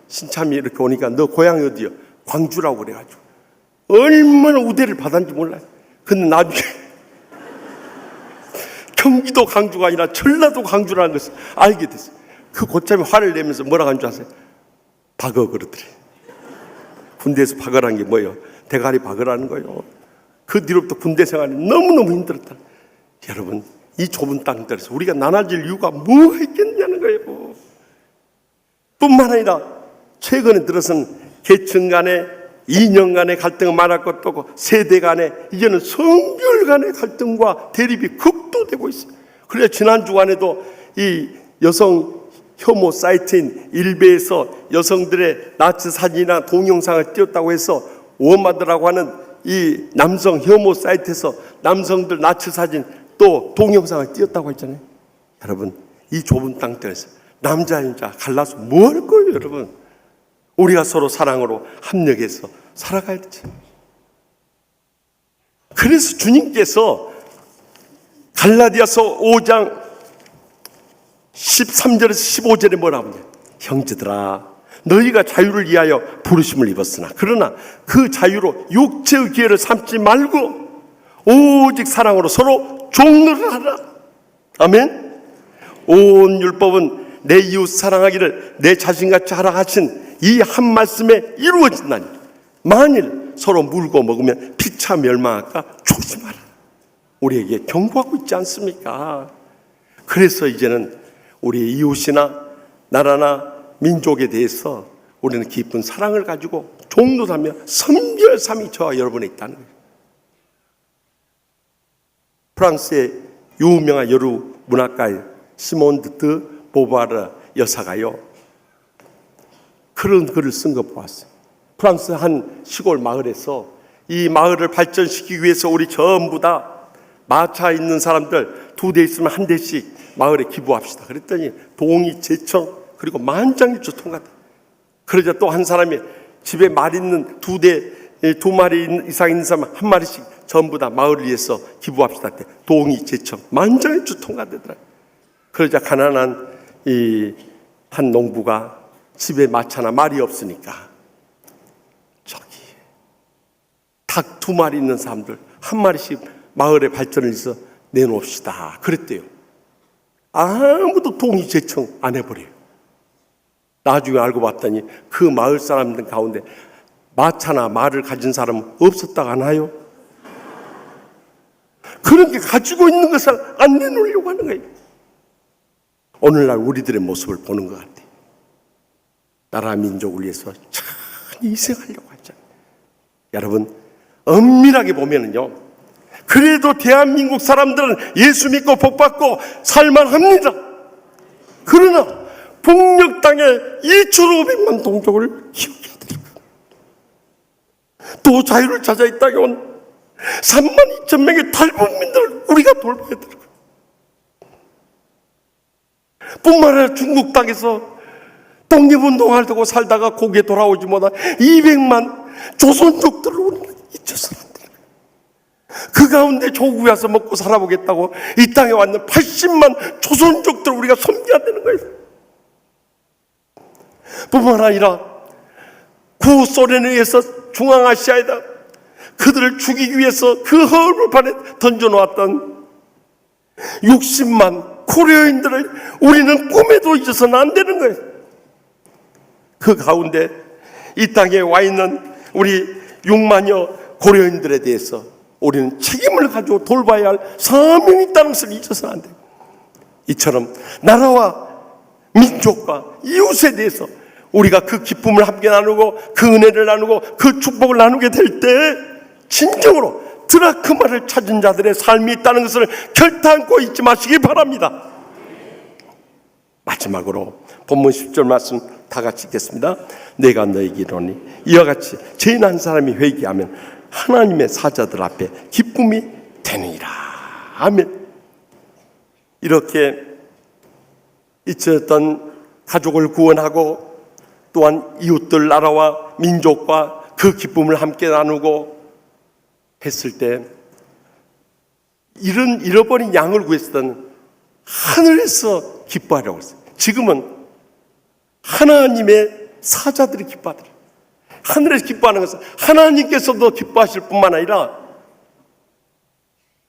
신참이 이렇게 오니까 너 고향이 어디요? 광주라고 그래가지고 얼마나 우대를 받았는지 몰라요. 근데 나중에 경기도 광주가 아니라 전라도 광주라는 것을 알게 됐어요. 그 고참이 화를 내면서 뭐라고 한 줄 아세요? 박어 그러더래. 군대에서 박어라는 게 뭐예요? 대가리 박으라는 거예요. 그 뒤로부터 군대 생활이 너무너무 힘들었다. 여러분, 이 좁은 땅들에서 우리가 나눠질 이유가 뭐가 있겠냐는 거예요. 뿐만 아니라 최근에 들어서는 계층 간의, 이념 간의 갈등은 말할 것도 없고 세대 간의, 이제는 성별 간의 갈등과 대립이 극도되고 있어요. 그래서 지난 주간에도 이 여성 혐오 사이트인 일베에서 여성들의 나치 사진이나 동영상을 띄웠다고 해서 워마드라고 하는 이 남성 혐오 사이트에서 남성들 나치 사진 또 동영상을 띄웠다고 했잖아요. 여러분, 이 좁은 땅들에서 남자 여자 갈라서 뭐 할 거예요, 여러분? 우리가 서로 사랑으로 합력해서 살아가야 되죠. 그래서 주님께서 갈라디아서 5장 13절에서 15절에 뭐라고 하냐? 형제들아, 너희가 자유를 위하여 부르심을 입었으나 그러나 그 자유로 육체의 기회를 삼지 말고 오직 사랑으로 서로 종노를 하라. 아멘. 온 율법은 내 이웃 사랑하기를 내 자신같이 하라 하신 이 한 말씀에 이루어진다니, 만일 서로 물고 먹으면 피차 멸망할까 조심하라. 우리에게 경고하고 있지 않습니까? 그래서 이제는 우리 이웃이나 나라나 민족에 대해서 우리는 깊은 사랑을 가지고 종노하며 선별삼이 저와 여러분에 있다는 거예요. 프랑스의 유명한 여류 문학가인 시몬 드 보바르 여사가요, 그런 글을 쓴 거 보았어요. 프랑스 한 시골 마을에서 이 마을을 발전시키기 위해서 우리 전부 다 마차 있는 사람들 2대 있으면 1대씩 마을에 기부합시다. 그랬더니 동이 제청 그리고 만장일치 통과다. 그러자 또 한 사람이 집에 말 있는 2마리 이상 있는 사람 1마리씩 전부 다 마을을 위해서 기부합시다. 때 동이 제청 만장일치 통과되더라. 그러자 가난한 이 한 농부가 집에 마차나 말이 없으니까 저기 닭 2마리 있는 사람들 1마리씩 마을의 발전을 위해서 내놓읍시다. 그랬대요. 아무도 동의 제청 안 해버려요. 나중에 알고 봤더니 그 마을 사람들 가운데 마차나 말을 가진 사람은 없었다고 하나요? 그런 게 가지고 있는 것을 안 내놓으려고 하는 거예요. 오늘날 우리들의 모습을 보는 것 같아요. 나라 민족을 위해서 참 희생하려고 하잖아요. 여러분 엄밀하게 보면은요, 그래도 대한민국 사람들은 예수 믿고 복받고 살만합니다. 그러나 북녘 땅에 2,500만 동족을 키워야 되는 거예요. 또 자유를 찾아 이 땅에 온 32,000명의 탈북민들을 우리가 돌봐야 되는 거예요. 뿐만 아니라 중국 땅에서 독립운동을 하고 살다가 고개 돌아오지 못한 200만 조선족들을 우리는 잊혀서는 안 돼요. 그 가운데 조국에 와서 먹고 살아보겠다고 이 땅에 왔는 80만 조선족들을 우리가 섬겨야 되는 거예요. 뿐만 아니라 구소련에 의해서 중앙아시아에다 그들을 죽이기 위해서 그 허물판에 던져놓았던 60만 코리아인들을 우리는 꿈에도 잊어서는 안 되는 거예요. 그 가운데 이 땅에 와 있는 우리 6만여 고려인들에 대해서 우리는 책임을 가지고 돌봐야 할 사명이 있다는 것을 잊어서는 안 돼요. 이처럼 나라와 민족과 이웃에 대해서 우리가 그 기쁨을 함께 나누고 그 은혜를 나누고 그 축복을 나누게 될 때 진정으로 드라크마를 찾은 자들의 삶이 있다는 것을 결단코 잊지 마시기 바랍니다. 마지막으로 본문 10절 말씀 다 같이 읽겠습니다. 내가 너에게 이르노니 이와 같이 죄인 한 사람이 회개하면 하나님의 사자들 앞에 기쁨이 되느니라. 아멘. 이렇게 잊혀졌던 가족을 구원하고 또한 이웃들 나라와 민족과 그 기쁨을 함께 나누고 했을 때 잃어버린 양을 구했던 하늘에서 기뻐하려고 했어요. 지금은 하나님의 사자들이 기뻐하더라. 하늘에서 기뻐하는 것은 하나님께서도 기뻐하실 뿐만 아니라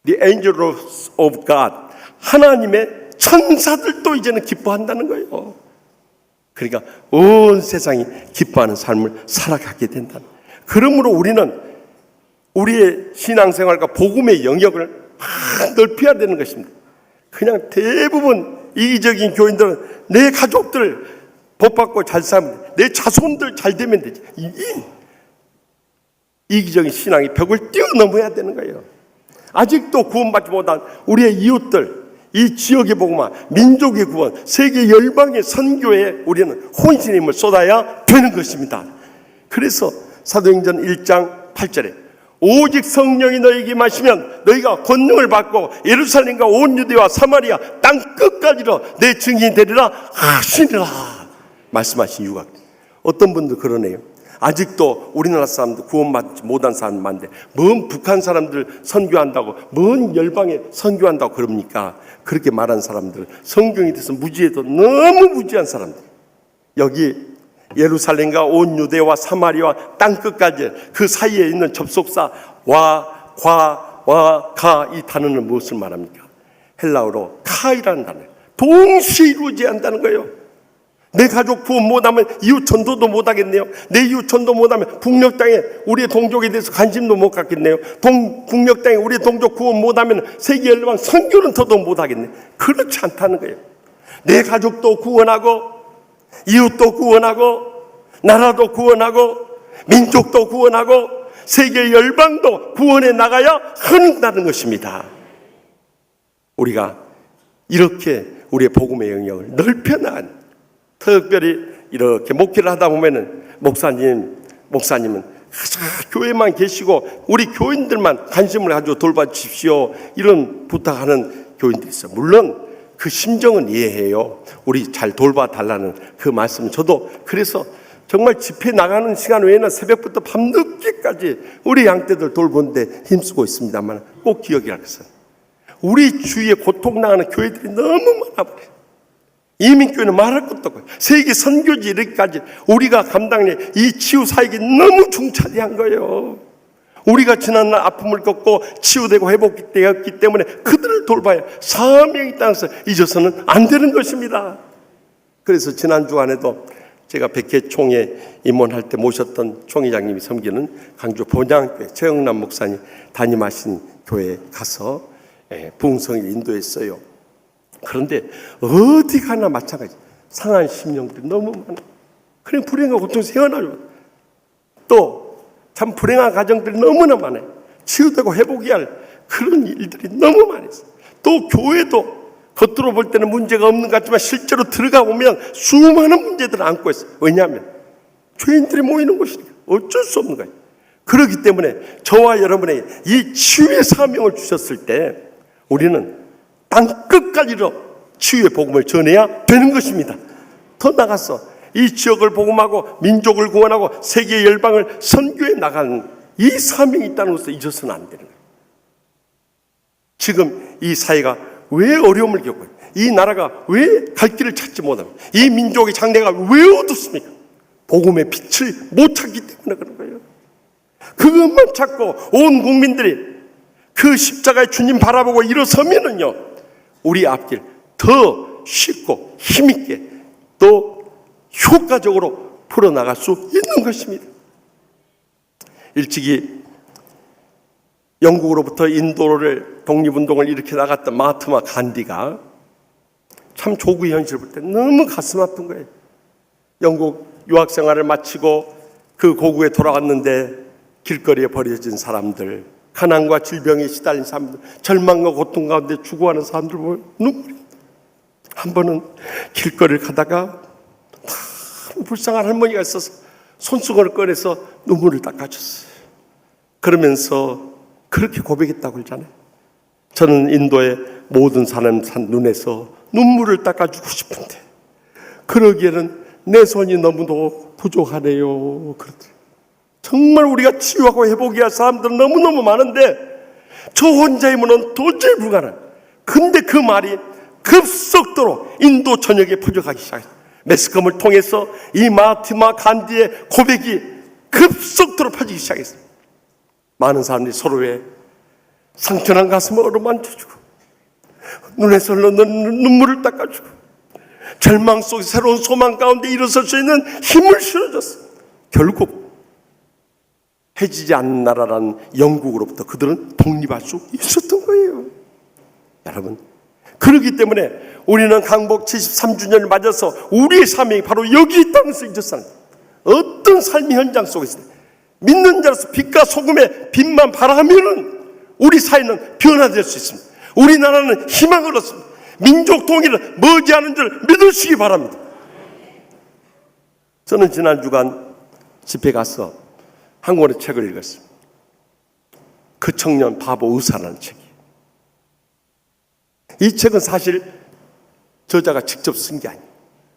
The angels of God, 하나님의 천사들도 이제는 기뻐한다는 거예요. 그러니까 온 세상이 기뻐하는 삶을 살아가게 된다. 그러므로 우리는 우리의 신앙생활과 복음의 영역을 넓혀야 되는 것입니다. 그냥 대부분 이기적인 교인들은 내 가족들 복받고 잘 살면 돼, 내 자손들 잘 되면 되지. 이기적인 신앙이 벽을 뛰어넘어야 되는 거예요. 아직도 구원받지 못한 우리의 이웃들, 이 지역의 복음화, 민족의 구원, 세계 열방의 선교에 우리는 혼신의 힘을 쏟아야 되는 것입니다. 그래서 사도행전 1장 8절에 오직 성령이 너에게 마시면 너희가 권능을 받고 예루살렘과 온 유대와 사마리아 땅 끝까지로 내 증인이 되리라 하시니라 말씀하신 이유가, 어떤 분들 그러네요. 아직도 우리나라 사람들 구원받지 못한 사람 많은데 뭔 북한 사람들 선교한다고, 뭔 열방에 선교한다고 그럽니까? 그렇게 말한 사람들, 성경에 대해서 무지해도 너무 무지한 사람들, 여기 예루살렘과 온 유대와 사마리아 땅 끝까지 그 사이에 있는 접속사 와, 과, 와, 가, 이 단어는 무엇을 말합니까? 헬라어로 카이라는 단어예요. 동시에 이루어져야 한다는 거예요. 내 가족 구원 못하면 이웃 전도도 못하겠네요. 내 이웃 전도 못하면 북녘 땅에 우리의 동족에 대해서 관심도 못 갖겠네요. 북녘 땅에 우리의 동족 구원 못하면 세계 열방 선교는 더더욱 못하겠네요. 그렇지 않다는 거예요. 내 가족도 구원하고 이웃도 구원하고 나라도 구원하고 민족도 구원하고 세계 열방도 구원해 나가야 한다는 것입니다. 우리가 이렇게 우리의 복음의 영역을 넓혀 나간, 특별히 이렇게 목회를 하다 보면은 목사님은 교회만 계시고 우리 교인들만 관심을 가지고 돌봐주십시오, 이런 부탁하는 교인들이 있어요. 물론 그 심정은 이해해요. 우리 잘 돌봐달라는 그 말씀. 저도 그래서 정말 집회 나가는 시간 외에는 새벽부터 밤늦게까지 우리 양떼들 돌보는데 힘쓰고 있습니다만, 꼭 기억해야겠어요. 우리 주위에 고통당하는 교회들이 너무 많아버려요. 이민교회는 말할 것도 없고, 세계 선교지 이렇게까지 우리가 감당해 이 치유 사역이 너무 중차대한 거예요. 우리가 지난날 아픔을 겪고 치유되고 회복되었기 때문에 그들을 돌봐야 사명이 땅에서 잊어서는 안 되는 것입니다. 그래서 지난 주간에도 제가 백회 총회 입문할 때 모셨던 총회장님이 섬기는 강주 본향교회 최영남 목사님 담임하신 교회에 가서 부흥성을 인도했어요. 그런데 어디 가나 마찬가지, 상한 심령들이 너무 많아요. 그냥 불행하고 고통에서 헤어나요. 또 참 불행한 가정들이 너무나 많아요. 치유되고 회복해야 할 그런 일들이 너무 많이 있어요. 또 교회도 겉으로 볼 때는 문제가 없는 것 같지만 실제로 들어가 보면 수많은 문제들을 안고 있어요. 왜냐하면 죄인들이 모이는 곳이니까 어쩔 수 없는 거예요. 그렇기 때문에 저와 여러분에게 이 치유의 사명을 주셨을 때 우리는 땅 끝까지로 치유의 복음을 전해야 되는 것입니다. 더 나가서 이 지역을 복음하고 민족을 구원하고 세계 열방을 선교해 나가는 이 사명이 있다는 것을 잊어서는 안 되는 거예요. 지금 이 사회가 왜 어려움을 겪어요? 이 나라가 왜 갈 길을 찾지 못합니까? 이 민족의 장래가 왜 어둡습니까? 복음의 빛을 못 찾기 때문에 그런 거예요. 그것만 찾고 온 국민들이 그 십자가의 주님 바라보고 일어서면은요, 우리 앞길 더 쉽고 힘있게 또 효과적으로 풀어나갈 수 있는 것입니다. 일찍이 영국으로부터 인도를 독립운동을 일으켜 나갔던 마하트마 간디가 참 조국의 현실을 볼 때 너무 가슴 아픈 거예요. 영국 유학생활을 마치고 그 고국에 돌아왔는데 길거리에 버려진 사람들, 가난과 질병에 시달린 사람들, 절망과 고통 가운데 죽어가는 사람들 보면 눈물이 납니다. 한 번은 길거리를 가다가 참 불쌍한 할머니가 있어서 손수건을 꺼내서 눈물을 닦아줬어요. 그러면서 그렇게 고백했다고 그러잖아요. 저는 인도의 모든 사람 눈에서 눈물을 닦아주고 싶은데 그러기에는 내 손이 너무도 부족하네요. 그러더라고요. 정말 우리가 치유하고 회복해야 할 사람들은 너무너무 많은데 저 혼자이면 도저히 불가능해요. 근데 그 말이 급속도로 인도 전역에 퍼져가기 시작했어요. 매스컴을 통해서 이 마하트마 간디의 고백이 급속도로 퍼지기 시작했어요. 많은 사람들이 서로의 상처난 가슴을 어루만져주고 눈에서 흐르는 눈물을 닦아주고 절망 속에 새로운 소망 가운데 일어설 수 있는 힘을 실어줬어요. 결국 해지지 않는 나라라는 영국으로부터 그들은 독립할 수 있었던 거예요. 여러분, 그렇기 때문에 우리는 강복 73주년을 맞아서 우리의 사명이 바로 여기 있다는 것을 잊었어요. 어떤 삶의 현장 속에서 믿는 자로서 빛과 소금의 빛만 바라면은 우리 사회는 변화될 수 있습니다. 우리나라는 희망을 얻습니다. 민족 통일은 머지않은 줄 믿으시기 바랍니다. 저는 지난 주간 집회 가서 한 권의 책을 읽었습니다. 그 청년 바보 의사라는 책이에요. 이 책은 사실 저자가 직접 쓴 게 아니에요.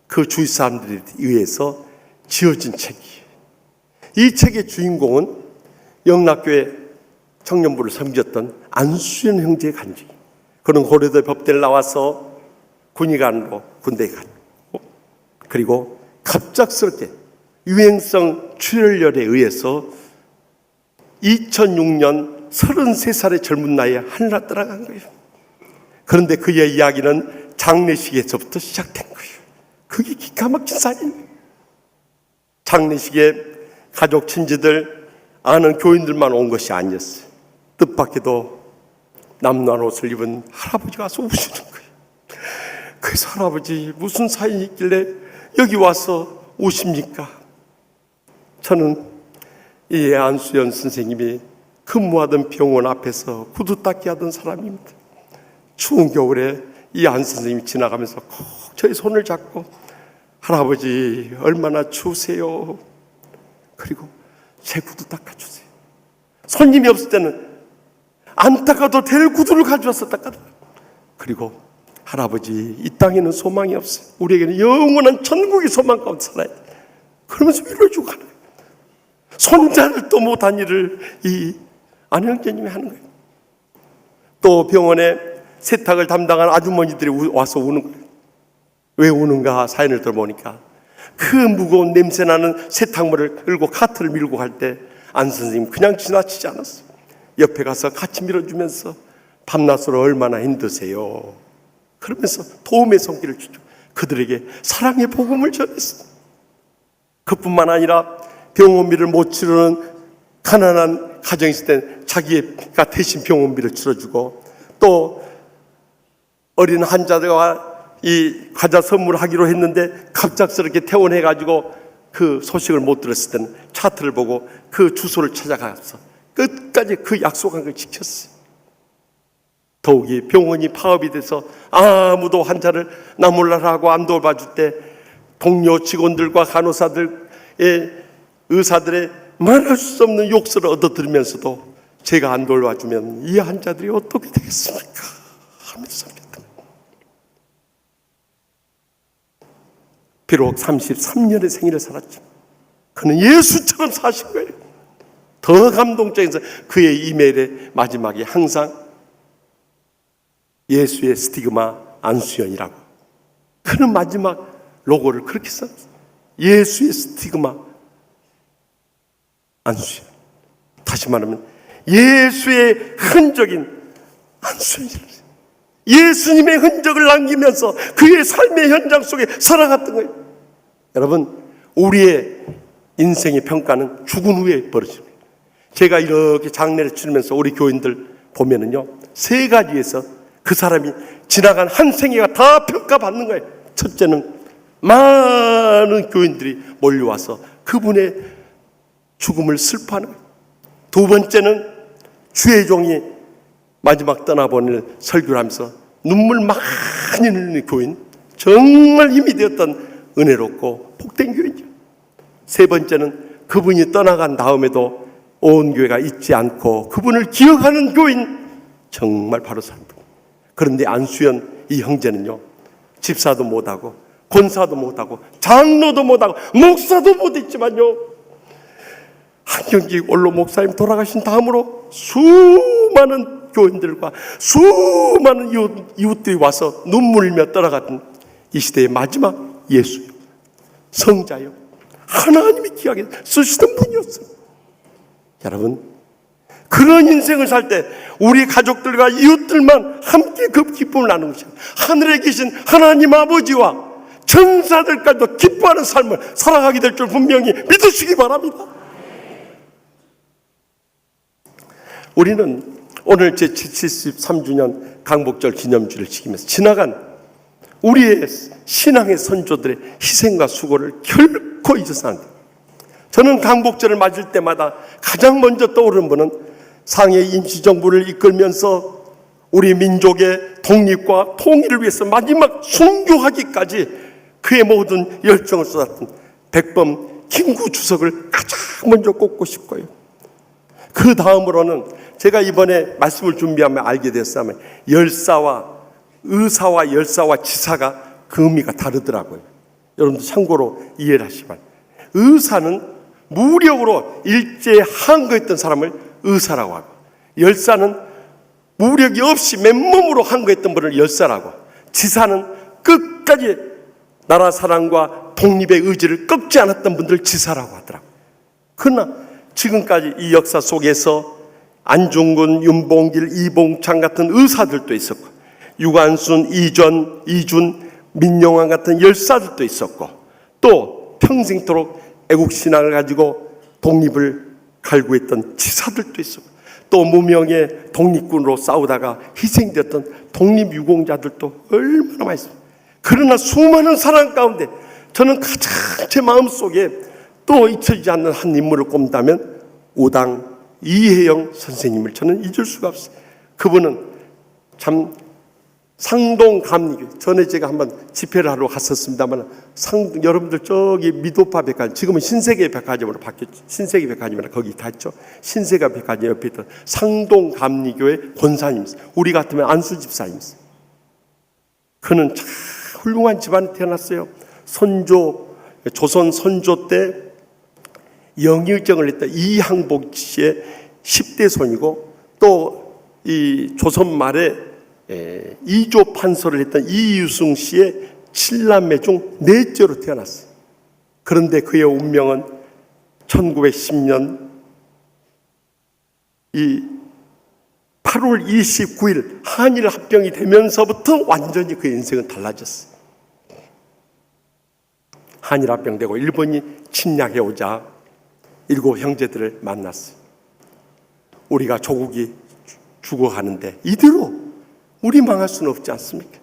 그 주위 사람들에 의해서 지어진 책이에요. 이 책의 주인공은 영락교회 청년부를 섬겼던 안수현 형제의 간증이에요. 그는 고려대 법대를 나와서 군의관으로 군대에 갔고, 그리고 갑작스럽게 유행성 출혈열에 의해서 2006년 33살의 젊은 나이에 하늘나 떠나간 거예요. 그런데 그의 이야기는 장례식에서부터 시작된 거예요. 그게 기가 막힌 사연이에요. 장례식에 가족, 친지들, 아는 교인들만 온 것이 아니었어요. 뜻밖에도 남루한 옷을 입은 할아버지가 와서 우시는 거예요. 그 그래서 할아버지 무슨 사연이 있길래 여기 와서 오십니까? 저는 이 안수연 선생님이 근무하던 병원 앞에서 구두 닦기 하던 사람입니다. 추운 겨울에 이 안 선생님이 지나가면서 꼭 저의 손을 잡고 할아버지 얼마나 추우세요? 그리고 제 구두 닦아주세요. 손님이 없을 때는 안 닦아도 될 구두를 가져와서 닦아달라고. 그리고 할아버지 이 땅에는 소망이 없어요. 우리에게는 영원한 천국의 소망 가운데 살아야 돼. 그러면서 위로해 주고 가는 거예요. 손자를 또 못한 일을 이 안 형제님이 하는 거예요. 또 병원에 세탁을 담당한 아주머니들이 와서 우는 거예요. 왜 우는가 사연을 들어보니까 그 무거운 냄새나는 세탁물을 끌고 카트를 밀고 갈 때 안 선생님 그냥 지나치지 않았어요. 옆에 가서 같이 밀어주면서 밤낮으로 얼마나 힘드세요. 그러면서 도움의 손길을 주죠. 그들에게 사랑의 복음을 전했어요. 그뿐만 아니라 병원비를 못 치르는 가난한 가정이 있을 때 자기가 대신 병원비를 치러주고, 또 어린 환자들과 이 과자 선물하기로 했는데 갑작스럽게 퇴원해가지고 그 소식을 못 들었을 때는 차트를 보고 그 주소를 찾아가서 끝까지 그 약속한 걸 지켰어요. 더욱이 병원이 파업이 돼서 아무도 환자를 나 몰라라고 안 돌봐줄 때 동료 직원들과 간호사들의 의사들의 말할 수 없는 욕설을 얻어들으면서도 제가 안 돌봐주면 이 환자들이 어떻게 되겠습니까? 하면서 섬겼던 거예요. 비록 33년의 생일을 살았죠. 그는 예수처럼 사신 거예요. 더 감동적인 그의 이메일의 마지막에 항상 예수의 스티그마 안수연이라고, 그는 마지막 로고를 그렇게 썼어요. 예수의 스티그마 안수연. 다시 말하면 예수의 흔적인 안수연이라고. 예수님의 흔적을 남기면서 그의 삶의 현장 속에 살아갔던 거예요. 여러분, 우리의 인생의 평가는 죽은 후에 벌어집니다. 제가 이렇게 장례를 치르면서 우리 교인들 보면은요, 세 가지에서 그 사람이 지나간 한 생애가 다 평가받는 거예요. 첫째는 많은 교인들이 몰려와서 그분의 죽음을 슬퍼하는 거예요. 두 번째는 주의 종이 마지막 떠나보내는 설교를 하면서 눈물 많이 흘리는 교인, 정말 힘이 되었던 은혜롭고 복된 교인이죠. 세 번째는 그분이 떠나간 다음에도 온 교회가 잊지 않고 그분을 기억하는 교인, 정말 바로 사람. 그런데 안수연 이 형제는요, 집사도 못하고 권사도 못하고 장로도 못하고 목사도 못했지만요, 한경기 원로 목사님 돌아가신 다음으로 수많은 교인들과 수많은 이웃들이 와서 눈물 흘리며 떠나갔던 이 시대의 마지막 예수요, 성자요, 하나님이 귀하게 쓰시던 분이었어요. 여러분, 그런 인생을 살 때 우리 가족들과 이웃들만 함께 그 기쁨을 나누는 것이요, 하늘에 계신 하나님 아버지와 천사들까지도 기뻐하는 삶을 살아가게 될 줄 분명히 믿으시기 바랍니다. 우리는 오늘 제73주년 강복절 기념주를 지키면서 지나간 우리의 신앙의 선조들의 희생과 수고를 결코 잊어서 안 돼요. 저는 강복절을 맞을 때마다 가장 먼저 떠오르는 분은 상해 임시정부를 이끌면서 우리 민족의 독립과 통일을 위해서 마지막 순교하기까지 그의 모든 열정을 쏟았던 백범 김구 주석을 가장 먼저 꼽고 싶고요. 그 다음으로는 제가 이번에 말씀을 준비하며 알게 됐으면 열사와 의사와 열사와 지사가 그 의미가 다르더라고요. 여러분도 참고로 이해를 하시면, 의사는 무력으로 일제에 항거했던 사람을 의사라고 하고, 열사는 무력이 없이 맨몸으로 항거했던 분을 열사라고 하고, 지사는 끝까지 나라 사랑과 독립의 의지를 꺾지 않았던 분들 지사라고 하더라고요. 그러나 지금까지 이 역사 속에서 안중근, 윤봉길, 이봉창 같은 의사들도 있었고, 유관순, 이준, 민영환 같은 열사들도 있었고, 또 평생토록 애국신앙을 가지고 독립을 갈구했던 지사들도 있었고, 또 무명의 독립군으로 싸우다가 희생되었던 독립유공자들도 얼마나 많습니다. 그러나 수많은 사랑 가운데 저는 가장 제 마음속에 또 잊혀지지 않는 한 인물을 꼽는다면 오당 이혜영 선생님을 저는 잊을 수가 없어요. 그분은 참 상동 감리교, 전에 제가 한번 집회를 하러 갔었습니다만 여러분들 저기 미도파 백화점, 지금은 신세계 백화점으로 바뀌었죠. 신세계 백화점이라 거기 다 있죠. 신세계 백화점 옆에 있던 상동 감리교의 권사님이세요. 우리 같으면 안수 집사님이세요. 그는 참 훌륭한 집안에 태어났어요. 조선 선조 때 영의정을 했던 이항복 씨의 10대 손이고, 또 이 조선 말에 이조 판서를 했던 이유승 씨의 7남매 중 넷째로 태어났어요. 그런데 그의 운명은 1910년 이 8월 29일 한일 합병이 되면서부터 완전히 그의 인생은 달라졌어요. 한일 합병되고 일본이 침략해 오자 7 형제들을 만났어요. 우리가 조국이 죽어가는데 이대로 우리 망할 수는 없지 않습니까?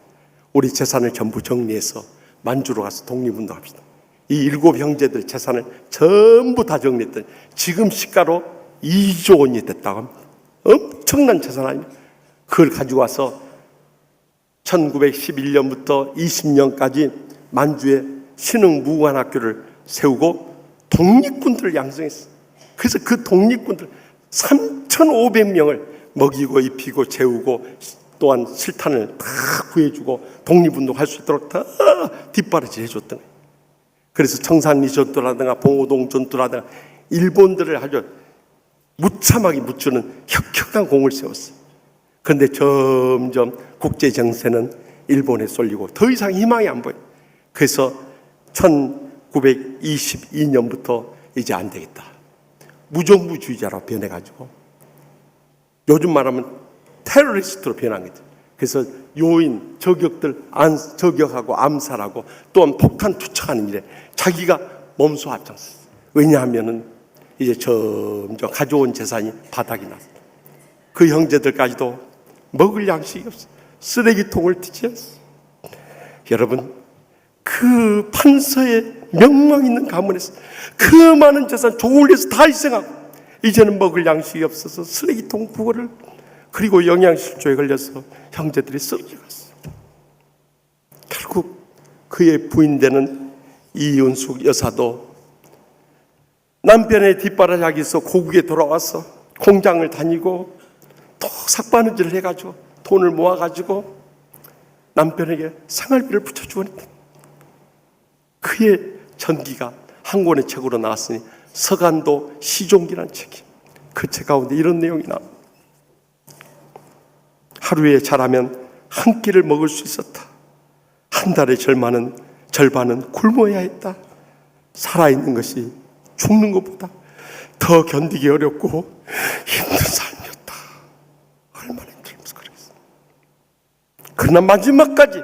우리 재산을 전부 정리해서 만주로 가서 독립운동합시다. 이 7 형제들 재산을 전부 다 정리했더니 지금 시가로 2조 원이 됐다고 합니다. 엄청난 재산 아닙니까? 그걸 가지고 와서 1911년부터 20년까지 만주에 신흥무관학교를 세우고 독립군들을 양성했어요. 그래서 그 독립군들 3,500명을 먹이고 입히고 재우고 또한 실탄을 다 구해주고 독립운동할 수 있도록 다 뒷바라지 해줬던 거예요. 그래서 청산리 전투라든가 봉오동 전투라든가 일본들을 아주 무참하게 무찌르는 혁혁한 공을 세웠어요. 그런데 점점 국제 정세는 일본에 쏠리고 더 이상 희망이 안 보여요. 그래서 1922년부터 이제 안 되겠다. 무정부주의자로 변해가지고 요즘 말하면 테러리스트로 변한 거죠. 그래서 요인, 저격들 저격하고 암살하고 또한 폭탄 투척하는 일에 자기가 몸소 앞장섰어요. 왜냐하면은 이제 점점 가져온 재산이 바닥이 났어요. 그 형제들까지도 먹을 양식이 없어요. 쓰레기통을 뒤지었어요. 여러분, 그 판서의 명망 있는 가문에서 그 많은 재산 종을 위해서 다 희생하고 이제는 먹을 양식이 없어서 쓰레기통 구걸을, 그리고 영양실조에 걸려서 형제들이 썩어갔어요. 결국 그의 부인되는 이윤숙 여사도 남편의 뒷바라지에서 고국에 돌아와서 공장을 다니고 또 삭바느질을 해가지고 돈을 모아가지고 남편에게 생활비를 붙여주곤 했다. 그의 전기가 한 권의 책으로 나왔으니 서간도 시종기라는 책이, 그 책 가운데 이런 내용이 나옵니다. 하루에 잘하면 한 끼를 먹을 수 있었다. 한 달의 절반은 굶어야 했다. 살아있는 것이 죽는 것보다 더 견디기 어렵고 힘든 삶이었다. 얼마나 힘들면서 그랬어. 그러나 마지막까지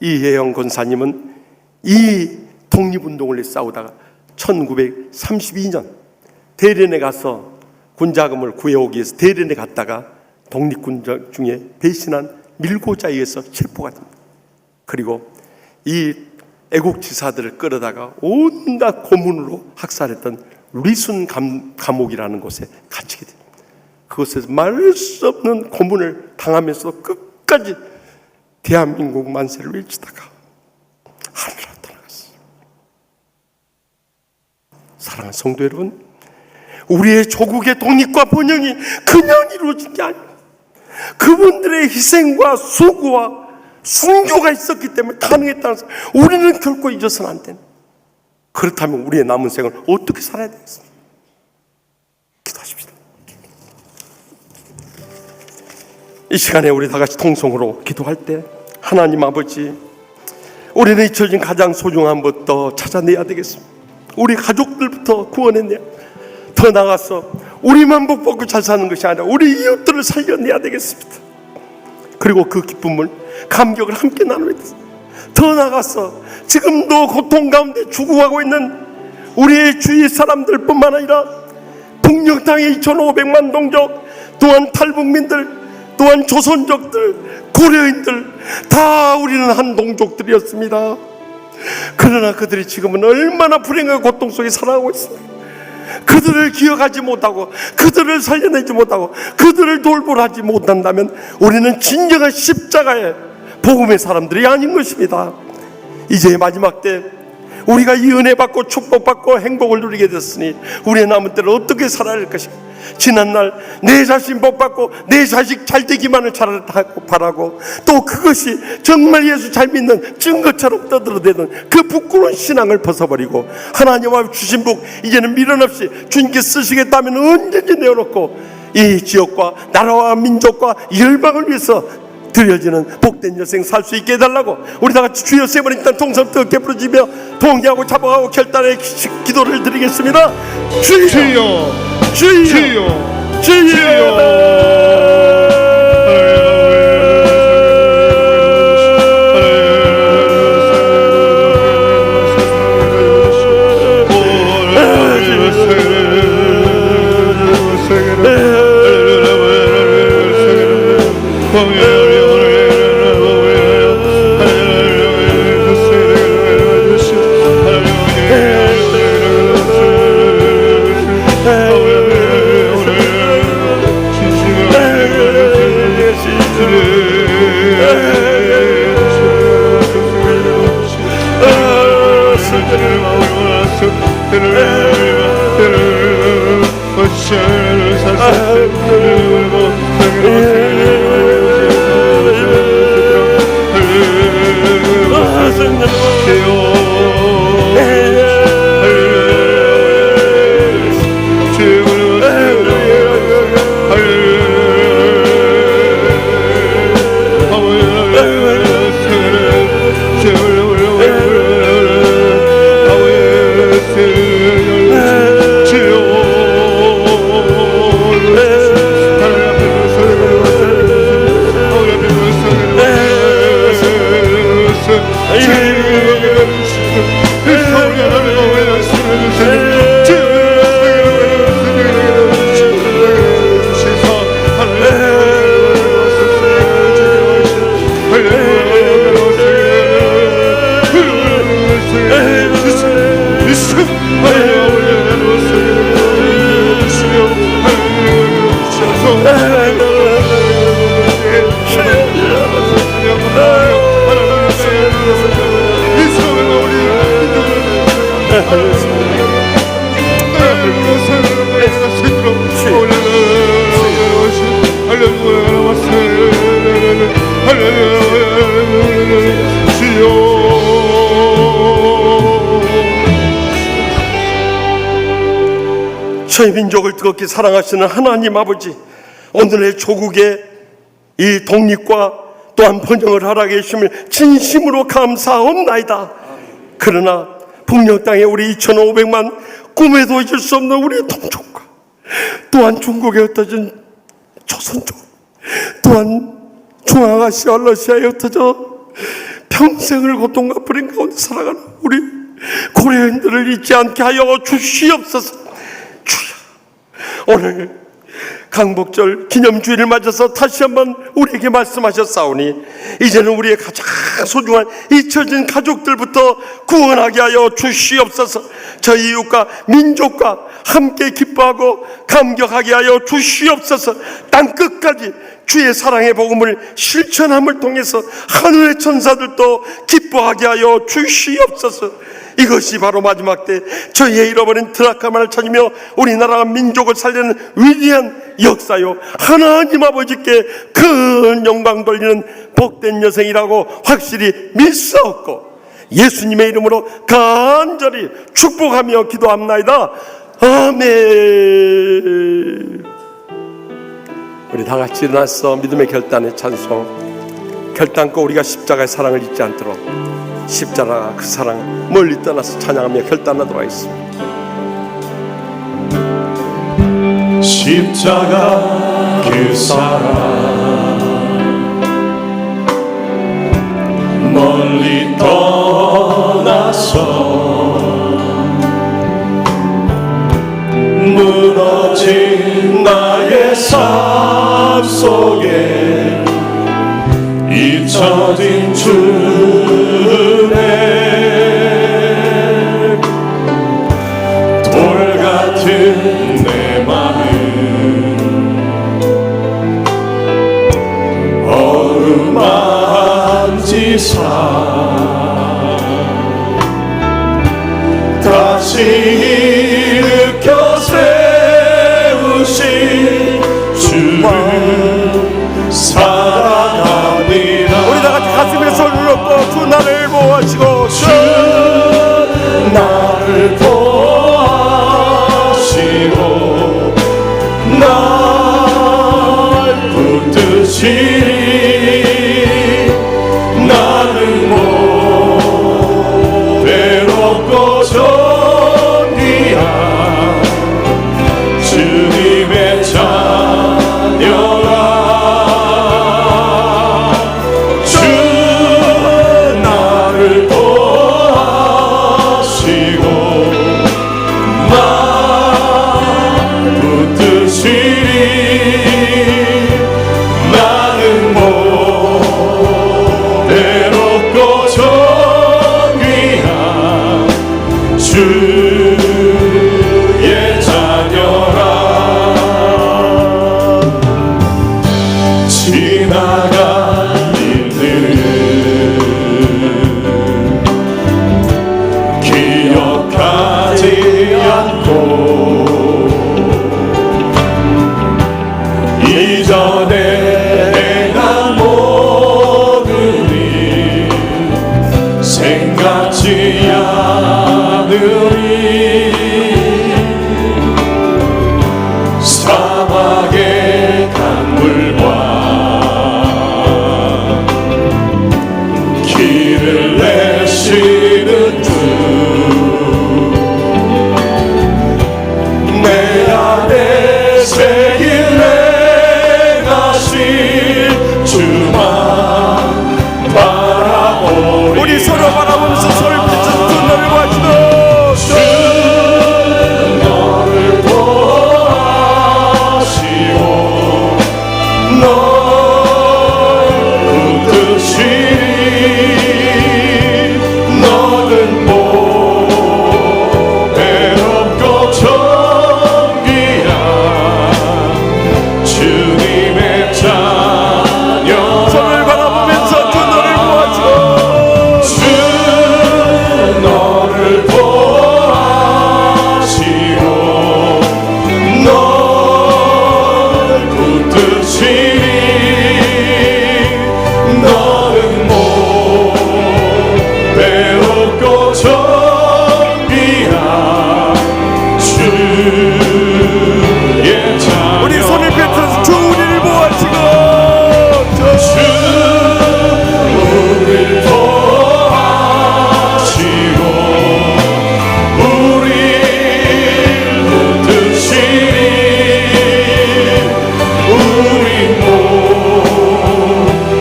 이혜영 권사님은 이 독립운동을 싸우다가 1932년 대련에 가서 군자금을 구해오기 위해서 대련에 갔다가 독립군 중에 배신한 밀고자에 의해서 체포가 됩니다. 그리고 이 애국지사들을 끌어다가 온갖 고문으로 학살했던 리순 감옥이라는 곳에 갇히게 됩니다. 그곳에서 말할 수 없는 고문을 당하면서도 끝까지 대한민국 만세를 외치다가 하늘로 떠나갔어요. 사랑하는 성도 여러분, 우리의 조국의 독립과 번영이 그냥 이루어진 게 아니에요. 그분들의 희생과 수고와 순교가 있었기 때문에 가능했다는 것을 우리는 결코 잊어서는 안 되는. 그렇다면 우리의 남은 생을 어떻게 살아야 되겠습니까? 기도하십시다. 이 시간에 우리 다 같이 통성으로 기도할 때, 하나님 아버지, 우리는 잊혀진 가장 소중한 것부터 찾아내야 되겠습니다. 우리 가족들부터 구원해내야, 더 나아가서 우리만 복 받고 잘 사는 것이 아니라 우리 이웃들을 살려내야 되겠습니다. 그리고 그 기쁨을, 감격을 함께 나눠야 됩니다. 더 나아가서 지금도 고통 가운데 죽어가고 있는 우리의 주위 사람들뿐만 아니라 북녘 땅의 2,500만 동족, 또한 탈북민들, 또한 조선족들, 고려인들 다 우리는 한 동족들이었습니다. 그러나 그들이 지금은 얼마나 불행한 고통 속에 살아가고 있습니다. 그들을 기억하지 못하고 그들을 살려내지 못하고 그들을 돌보하지 못한다면 우리는 진정한 십자가의 복음의 사람들이 아닌 것입니다. 이제 마지막 때 우리가 이 은혜 받고 축복받고 행복을 누리게 됐으니 우리의 남은 때를 어떻게 살아야 할 것인가. 지난날 내 자신 복받고 내 자식 잘 되기만을 바라고 또 그것이 정말 예수 잘 믿는 증거처럼 떠들어대던 그 부끄러운 신앙을 벗어버리고 하나님 앞에 주신 복 이제는 미련 없이 주님께 쓰시겠다면 언제든지 내어놓고 이 지역과 나라와 민족과 열방을 위해서 드려지는 복된 여생 살 수 있게 해달라고 우리 다같이 주여 세 번 일단 동성 뜨겁게 부르짖으며 동의하고 잡아가고 결단의 기도를 드리겠습니다. 주여 주여 주여 주여 저희 민족을 뜨겁게 사랑하시는 하나님 아버지, 오늘의 조국의 이 독립과 또한 번영을 허락해 주심을 진심으로 감사하옵나이다. 그러나 북녘 땅에 우리 2,500만 꿈에도 잊을 수 없는 우리의 동족과 또한 중국에 흩어진 조선족, 또한 중앙아시아 러시아에 흩어져 평생을 고통과 불행 가운데 살아가는 우리 고려인들을 잊지 않게 하여 주시옵소서. 주여, 오늘 강복절 기념주일을 맞아서 다시 한번 우리에게 말씀하셨사오니 이제는 우리의 가장 소중한 잊혀진 가족들부터 구원하게 하여 주시옵소서. 저희 이웃과 민족과 함께 기뻐하고 감격하게 하여 주시옵소서. 땅끝까지 주의 사랑의 복음을 실천함을 통해서 하늘의 천사들도 기뻐하게 하여 주시옵소서. 이것이 바로 마지막 때 저희의 잃어버린 드라카마를 찾으며 우리나라와 민족을 살리는 위대한 역사요, 하나님 아버지께 큰 영광 돌리는 복된 여생이라고 확실히 믿사옵고 예수님의 이름으로 간절히 축복하며 기도합나이다. 아멘. 우리 다 같이 일어나서 믿음의 결단의 찬송 결단코 우리가 십자가의 사랑을 잊지 않도록 십자가 그 사랑 멀리 떠나서 찬양하며 결단하도록 하겠습니다. 십자가 그 사랑 멀리 떠나서 무너진 나의 삶 속에 잊혀진 주네 돌 같은 내 마음 어루만지사 다시 일으켜 세우신 주를 사랑합니다. 우리 다 같이 가슴에 손을 얹고 주 나를 보호하시고 주 나를 보호하시고 날 붙드시니 나는 못 외롭고 존귀한 주님의 자녀라. 주 나를 보호하시고 날 붙드시니 나는 못 외롭고 존귀한 주의 자녀라. 지나간 일들 기억하지 않고 이전에 행한 모든 일 생각지 않으리. 사막의 강물과 길을 내시는 주 내 안에 새길 행하실 주만 바라보리. 우리 서로 바라보면서 손을 펼쳐 주 나를 보호하시고 주 너를 보호하시고 널 붙드시니 너는 못 외롭고 존귀한 주님의 자녀. 손을 바라보면서 주 너를 보호하시고 주 너를 보호하시고 널 붙드시니 너는 못 외롭고 존귀한 주의 자녀. 우리 손을 펼쳐서 주 우리를 보호하시고 주 우리를 보호하시고 우리를 붙드시니 우리 못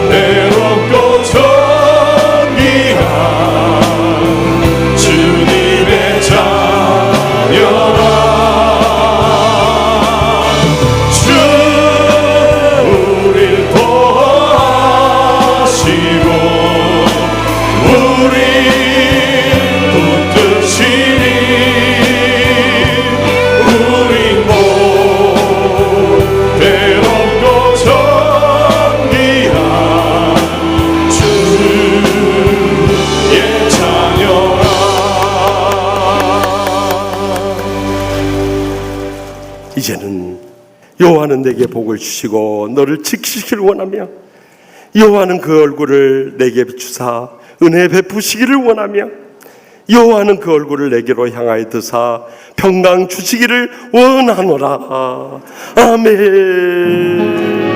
외롭고 존귀한 주님의 자녀라. 주 우리를 보호하시고 우리 붙드시니 우리 못 외롭고 존귀한 주의 자녀라. 이제는 여호와는 내게 복을 주시고 너를 지키시기를 원하며 여호와는 그 얼굴을 내게 비추사 은혜 베푸시기를 원하며 여호와는 그 얼굴을 내게로 향하여 드사 평강 주시기를 원하노라. 아멘.